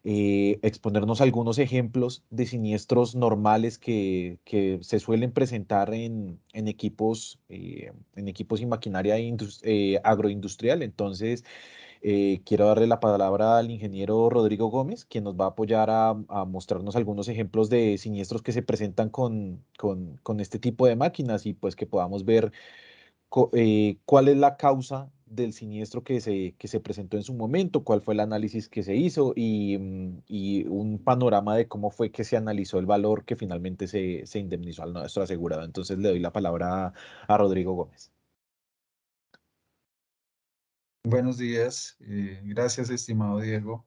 exponernos algunos ejemplos de siniestros normales que se suelen presentar en equipos y maquinaria agroindustrial. Entonces, quiero darle la palabra al ingeniero Rodrigo Gómez, quien nos va a apoyar a mostrarnos algunos ejemplos de siniestros que se presentan con este tipo de máquinas y pues que podamos ver cuál es la causa del siniestro que se presentó en su momento, cuál fue el análisis que se hizo y un panorama de cómo fue que se analizó el valor que finalmente se indemnizó al nuestro asegurado. Entonces le doy la palabra a Rodrigo Gómez. Buenos días, gracias estimado Diego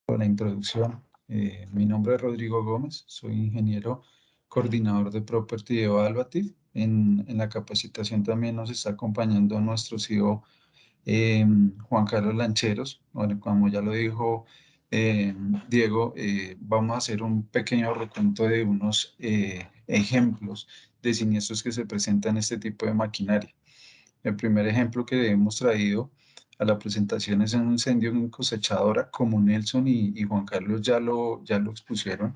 por la introducción. Mi nombre es Rodrigo Gómez, soy ingeniero coordinador de Property de Evaluative. En la capacitación también nos está acompañando nuestro CEO Juan Carlos Lancheros. Bueno, como ya lo dijo Diego, vamos a hacer un pequeño recuento de unos ejemplos de siniestros que se presentan en este tipo de maquinaria. El primer ejemplo que hemos traído a la presentación es un incendio en cosechadora, como Nelson y Juan Carlos ya lo expusieron.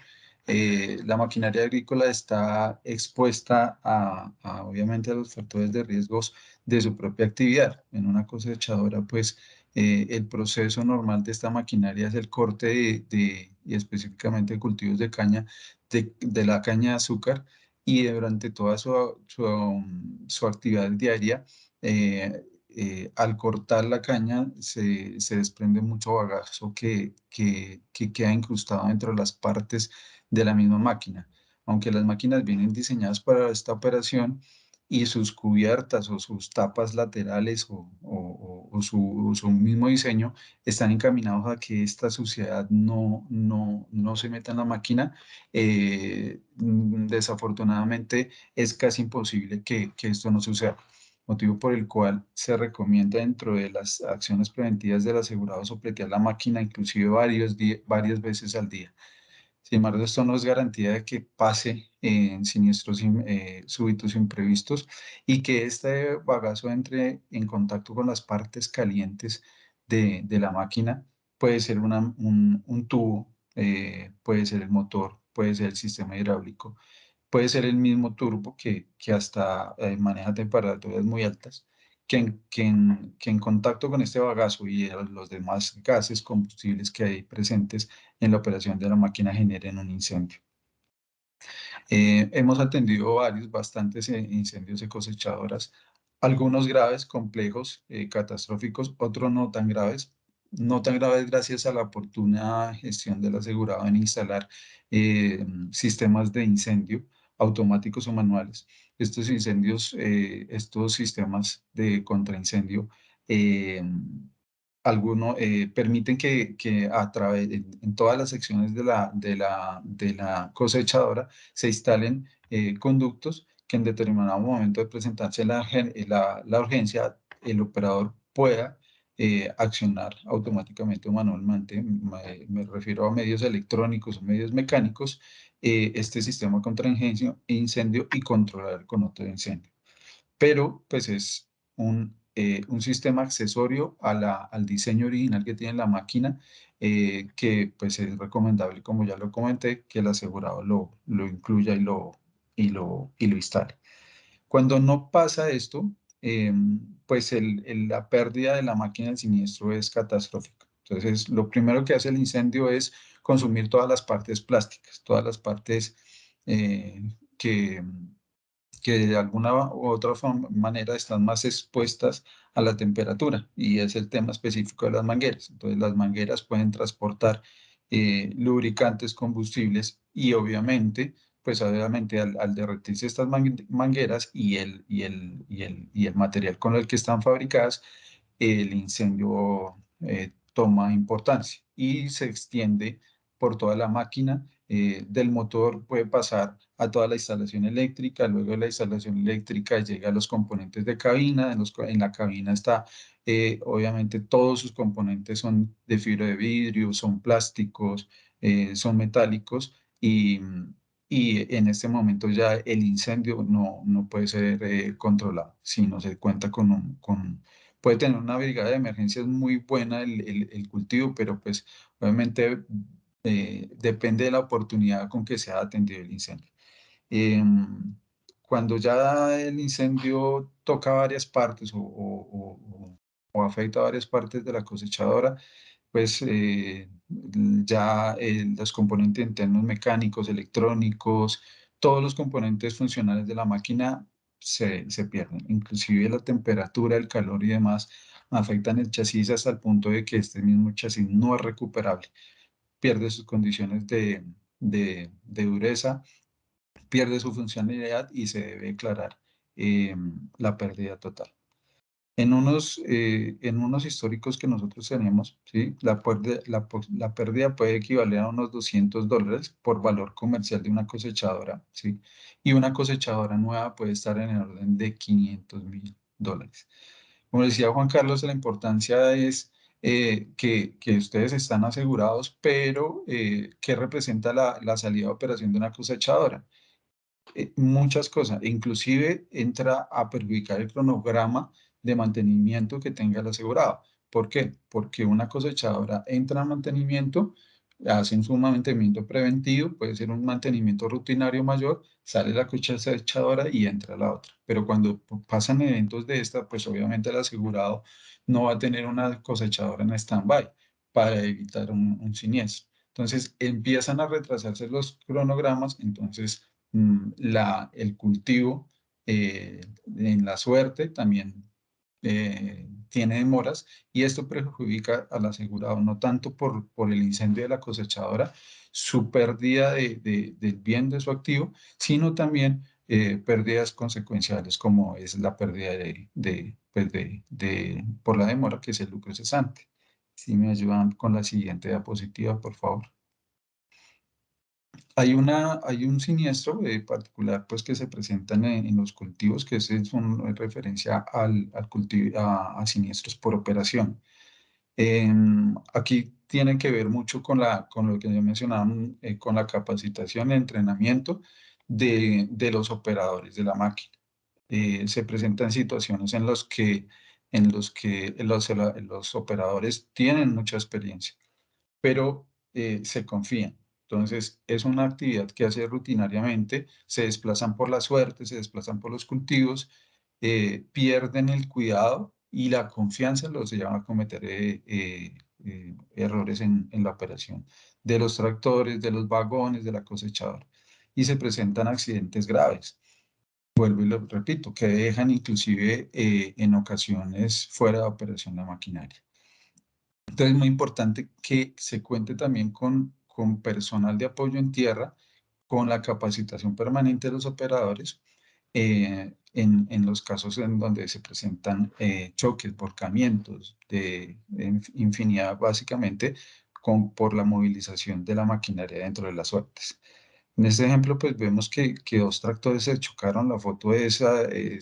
La maquinaria agrícola está expuesta obviamente a los factores de riesgos de su propia actividad. En una cosechadora, pues el proceso normal de esta maquinaria es el corte y específicamente de cultivos de caña, de la caña de azúcar, y durante toda su actividad diaria, al cortar la caña se desprende mucho bagazo que queda incrustado dentro de las partes de la misma máquina. Aunque las máquinas vienen diseñadas para esta operación y sus cubiertas o sus tapas laterales o su mismo diseño están encaminados a que esta suciedad no se meta en la máquina, desafortunadamente es casi imposible que esto no suceda, motivo por el cual se recomienda dentro de las acciones preventivas del asegurado sopletear la máquina inclusive varias veces al día. Sin embargo, esto no es garantía de que pase en siniestros súbitos imprevistos y que este bagazo entre en contacto con las partes calientes de la máquina. Puede ser un tubo, puede ser el motor, puede ser el sistema hidráulico, puede ser el mismo turbo que hasta maneja temperaturas muy altas, que en contacto con este bagazo y los demás gases combustibles que hay presentes en la operación de la máquina generen un incendio. Hemos atendido bastantes incendios de cosechadoras, algunos graves, complejos, catastróficos, otros no tan graves. No tan graves gracias a la oportuna gestión del asegurado en instalar sistemas de incendio automáticos o manuales. Estos incendios, estos sistemas de contraincendio, algunos permiten que a través en todas las secciones de la cosechadora se instalen conductos que en determinado momento de presentarse la urgencia, el operador pueda accionar automáticamente o manualmente. Me refiero a medios electrónicos o medios mecánicos, este sistema contra incendio y controlar el conoto de incendio. Pero pues es un sistema accesorio al diseño original que tiene la máquina, que pues es recomendable, como ya lo comenté, que el asegurado lo incluya y lo instale. Cuando no pasa esto, pues la pérdida de la máquina del siniestro es catastrófica. Entonces, lo primero que hace el incendio es consumir todas las partes plásticas, todas las partes que que de alguna u otra manera están más expuestas a la temperatura, y es el tema específico de las mangueras. Entonces, las mangueras pueden transportar lubricantes, combustibles, y obviamente, pues obviamente al derretirse estas mangueras y el material con el que están fabricadas, el incendio toma importancia y se extiende por toda la máquina. Del motor puede pasar a toda la instalación eléctrica, luego de la instalación eléctrica llega a los componentes de cabina. En la cabina está, obviamente todos sus componentes son de fibra de vidrio, son plásticos, son metálicos, y en este momento ya el incendio no puede ser controlado si no se cuenta puede tener una brigada de emergencias muy buena el cultivo, pero pues obviamente depende de la oportunidad con que se ha atendido el incendio. Cuando ya el incendio toca varias partes o afecta varias partes de la cosechadora, pues ya los componentes internos mecánicos, electrónicos, todos los componentes funcionales de la máquina se pierden. Inclusive la temperatura, el calor y demás afectan el chasis hasta el punto de que este mismo chasis no es recuperable. Pierde sus condiciones de dureza, pierde su funcionalidad y se debe declarar la pérdida total. En unos históricos que nosotros tenemos, ¿sí? La pérdida puede equivaler a unos $200 por valor comercial de una cosechadora, ¿sí? Y una cosechadora nueva puede estar en el orden de $500.000. Como decía Juan Carlos, la importancia es que ustedes están asegurados, pero ¿qué representa la salida de operación de una cosechadora? Muchas cosas, inclusive entra a perjudicar el cronograma de mantenimiento que tenga el asegurado. ¿Por qué? Porque una cosechadora entra a mantenimiento, hacen su mantenimiento preventivo, puede ser un mantenimiento rutinario mayor, sale la cosechadora y entra la otra. Pero cuando pasan eventos de esta, pues obviamente el asegurado no va a tener una cosechadora en stand-by para evitar un siniestro. Entonces empiezan a retrasarse los cronogramas. Entonces el cultivo en la suerte también tiene demoras, y esto perjudica al asegurado, no tanto por el incendio de la cosechadora, su pérdida del bien de su activo, sino también pérdidas consecuenciales, como es la pérdida por la demora, que es el lucro cesante. Si me ayudan con la siguiente diapositiva, por favor. Hay un siniestro particular, pues, que se presenta en los cultivos, que es en referencia a siniestros por operación. Aquí tiene que ver mucho con lo que yo mencionaba, con la capacitación y entrenamiento de los operadores de la máquina. Se presentan situaciones en los que los operadores tienen mucha experiencia, pero se confían. Entonces, es una actividad que hace rutinariamente, se desplazan por la suerte, se desplazan por los cultivos, pierden el cuidado y la confianza, los llevan a cometer errores en la operación de los tractores, de los vagones, de la cosechadora, y se presentan accidentes graves. Vuelvo y lo repito, que dejan inclusive en ocasiones fuera de operación la maquinaria. Entonces, es muy importante que se cuente también con personal de apoyo en tierra, con la capacitación permanente de los operadores, en los casos en donde se presentan choques, volcamientos, de infinidad, básicamente, por la movilización de la maquinaria dentro de las suertes. En este ejemplo, pues vemos que dos tractores se chocaron. La foto es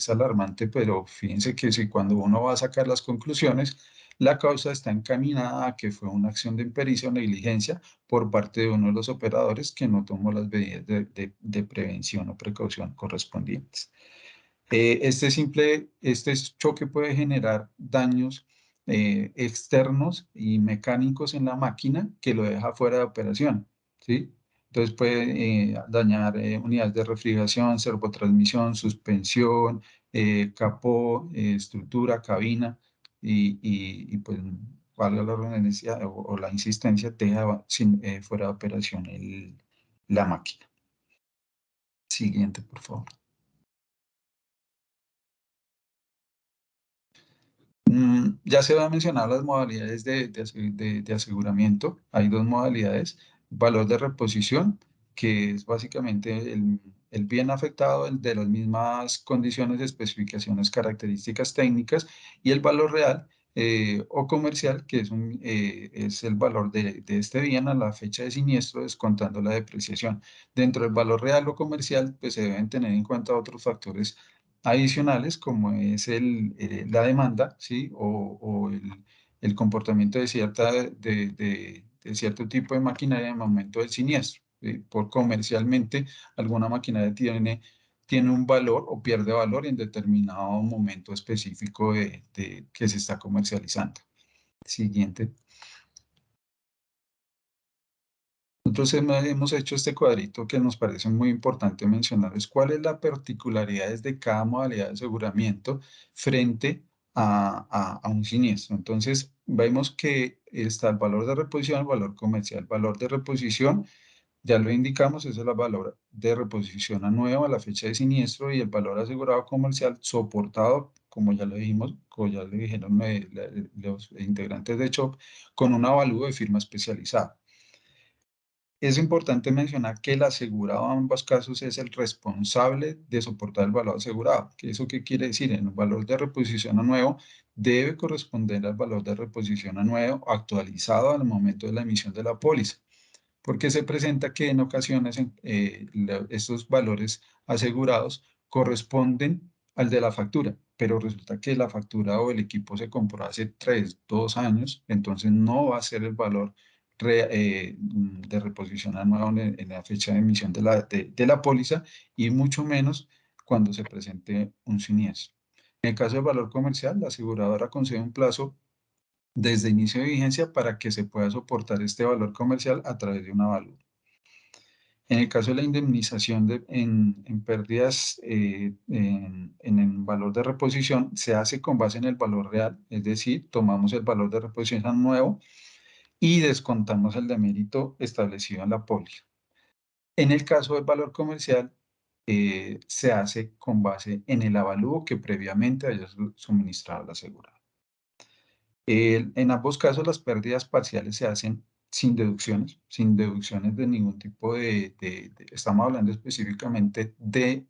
alarmante, pero fíjense que si cuando uno va a sacar las conclusiones, la causa está encaminada a que fue una acción de impericia o negligencia por parte de uno de los operadores que no tomó las medidas de prevención o precaución correspondientes. Este choque puede generar daños externos y mecánicos en la máquina que lo deja fuera de operación, ¿sí? Entonces puede dañar unidades de refrigeración, servotransmisión, suspensión, capó, estructura, cabina, y pues valga la redundancia o la insistencia, deja fuera de operación la máquina. Siguiente, por favor. Ya se han mencionado las modalidades de aseguramiento. Hay dos modalidades. Valor de reposición, que es básicamente el bien afectado, el de las mismas condiciones, especificaciones, características técnicas, y el valor real o comercial, que es el valor de este bien a la fecha de siniestro, descontando la depreciación. Dentro del valor real o comercial, pues se deben tener en cuenta otros factores adicionales como es la demanda, ¿sí? O el comportamiento de cierto tipo de maquinaria en el momento del siniestro. Por comercialmente, alguna maquinaria tiene un valor o pierde valor en determinado momento específico que se está comercializando. Siguiente. Nosotros hemos hecho este cuadrito que nos parece muy importante mencionar, es cuál es la particularidad de cada modalidad de aseguramiento frente a un siniestro. Entonces, vemos que está el valor de reposición, el valor comercial. El valor de reposición, ya lo indicamos, es el valor de reposición a nuevo a la fecha de siniestro, y el valor asegurado comercial soportado, como ya lo dijimos, como ya le dijeron los integrantes de CHOP, con un avalúo de firma especializada. Es importante mencionar que el asegurado en ambos casos es el responsable de soportar el valor asegurado. ¿Eso qué quiere decir? En el valor de reposición a nuevo debe corresponder al valor de reposición a nuevo actualizado al momento de la emisión de la póliza, porque se presenta que en ocasiones estos valores asegurados corresponden al de la factura, pero resulta que la factura o el equipo se compró hace 3, 2 años, entonces no va a ser el valor de reposición anual en la fecha de emisión de la póliza, y mucho menos cuando se presente un siniestro. En el caso del valor comercial, la aseguradora concede un plazo desde inicio de vigencia para que se pueda soportar este valor comercial a través de un avalúo. En el caso de la indemnización en pérdidas en el valor de reposición, se hace con base en el valor real, es decir, tomamos el valor de reposición nuevo y descontamos el demérito establecido en la póliza. En el caso del valor comercial, se hace con base en el avalúo que previamente haya suministrado la aseguradora. En ambos casos, las pérdidas parciales se hacen sin deducciones de ningún tipo estamos hablando específicamente de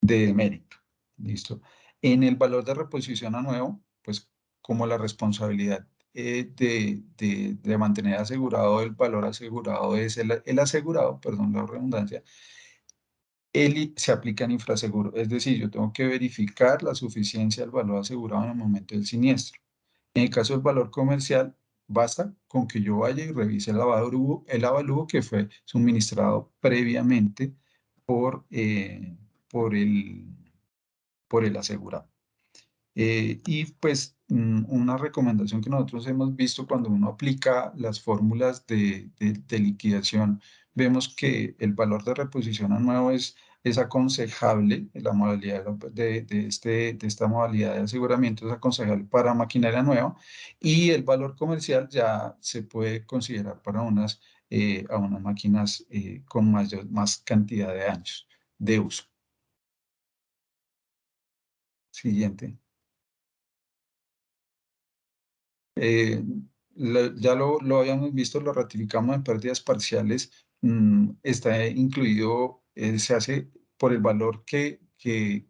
mérito. ¿Listo? En el valor de reposición a nuevo, pues como la responsabilidad de mantener asegurado el valor asegurado es el asegurado, perdón la redundancia, se aplica en infraseguro. Es decir, yo tengo que verificar la suficiencia del valor asegurado en el momento del siniestro. En el caso del valor comercial, basta con que yo vaya y revise el avalúo que fue suministrado previamente por, por el, por el asegurado. Y pues una recomendación que nosotros hemos visto cuando uno aplica las fórmulas de liquidación, vemos que el valor de reposición a nuevo es aconsejable, la modalidad de esta modalidad de aseguramiento es aconsejable para maquinaria nueva, y el valor comercial ya se puede considerar para a unas máquinas con más cantidad de años de uso. Siguiente. Eh, ya lo habíamos visto, lo ratificamos en pérdidas parciales, está incluido, se hace por el valor que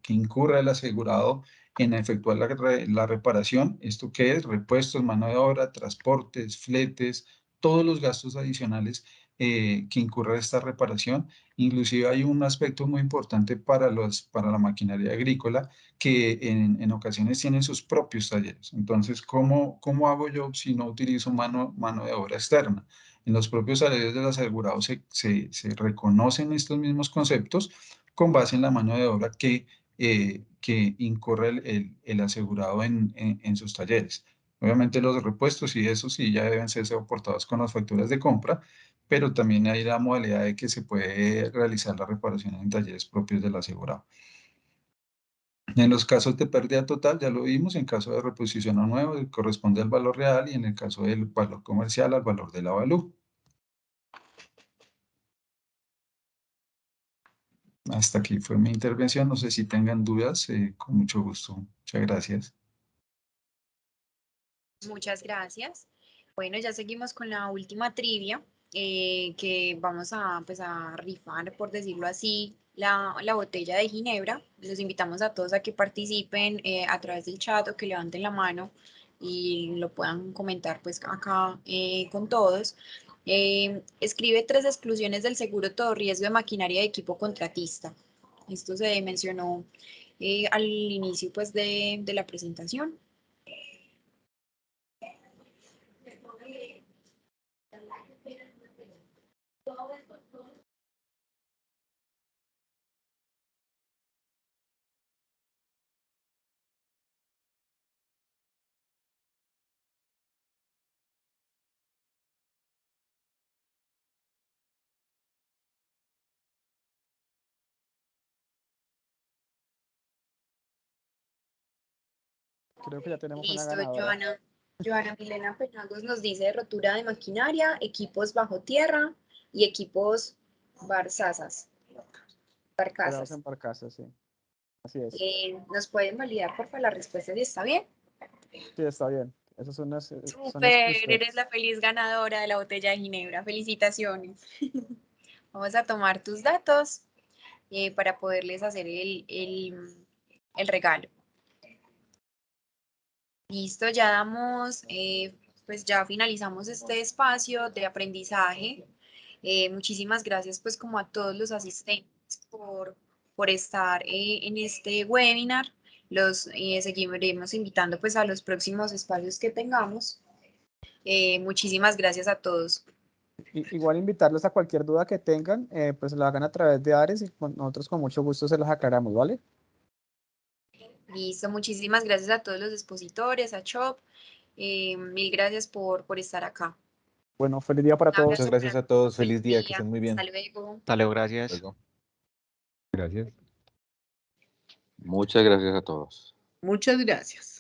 incurra el asegurado en efectuar la reparación. ¿Esto qué es? Repuestos, mano de obra, transportes, fletes, todos los gastos adicionales que incurra esta reparación. Inclusive hay un aspecto muy importante para la maquinaria agrícola, que en ocasiones tienen sus propios talleres. Entonces, ¿cómo hago yo si no utilizo mano de obra externa? En los propios talleres del asegurado se reconocen estos mismos conceptos con base en la mano de obra que incurre el asegurado en sus talleres. Obviamente los repuestos y eso sí ya deben ser soportados con las facturas de compra, pero también hay la modalidad de que se puede realizar la reparación en talleres propios del asegurado. En los casos de pérdida total, ya lo vimos, en caso de reposición a nuevo, corresponde al valor real, y en el caso del valor comercial, al valor del avalúo. Hasta aquí fue mi intervención. No sé si tengan dudas, con mucho gusto. Muchas gracias. Muchas gracias. Bueno, ya seguimos con la última trivia, que vamos a, pues, a rifar, por decirlo así, la botella de ginebra. Los invitamos a todos a que participen a través del chat o que levanten la mano y lo puedan comentar pues acá con todos. Escribe 3 exclusiones del seguro todo riesgo de maquinaria de equipo contratista. Esto se mencionó al inicio pues de la presentación. Creo que ya tenemos una Listo, ganadora. Joana Milena Penagos nos dice rotura de maquinaria, equipos bajo tierra y equipos barcazas. Quedamos en barcazas, sí. Así es. ¿Nos pueden validar, por favor, la respuesta si está bien? Sí, está bien. Esas son las, son Súper, eres exclusiones. la feliz ganadora de la botella de ginebra. Felicitaciones. Vamos a tomar tus datos para poderles hacer el regalo. Listo, ya damos, pues ya finalizamos este espacio de aprendizaje. Muchísimas gracias pues como a todos los asistentes por estar en este webinar. Los seguiremos invitando pues a los próximos espacios que tengamos. Muchísimas gracias a todos. Igual invitarlos a cualquier duda que tengan, pues lo hagan a través de Ares y nosotros con mucho gusto se los aclaramos, ¿vale? Listo, muchísimas gracias a todos los expositores, a Chop. Mil gracias por estar acá. Bueno, feliz día para Un todos. Muchas abrazo gracias para a todos. todos, Feliz día, que estén muy Hasta bien. luego. Hasta luego, gracias. Luego. Gracias. Muchas gracias a todos. Muchas gracias.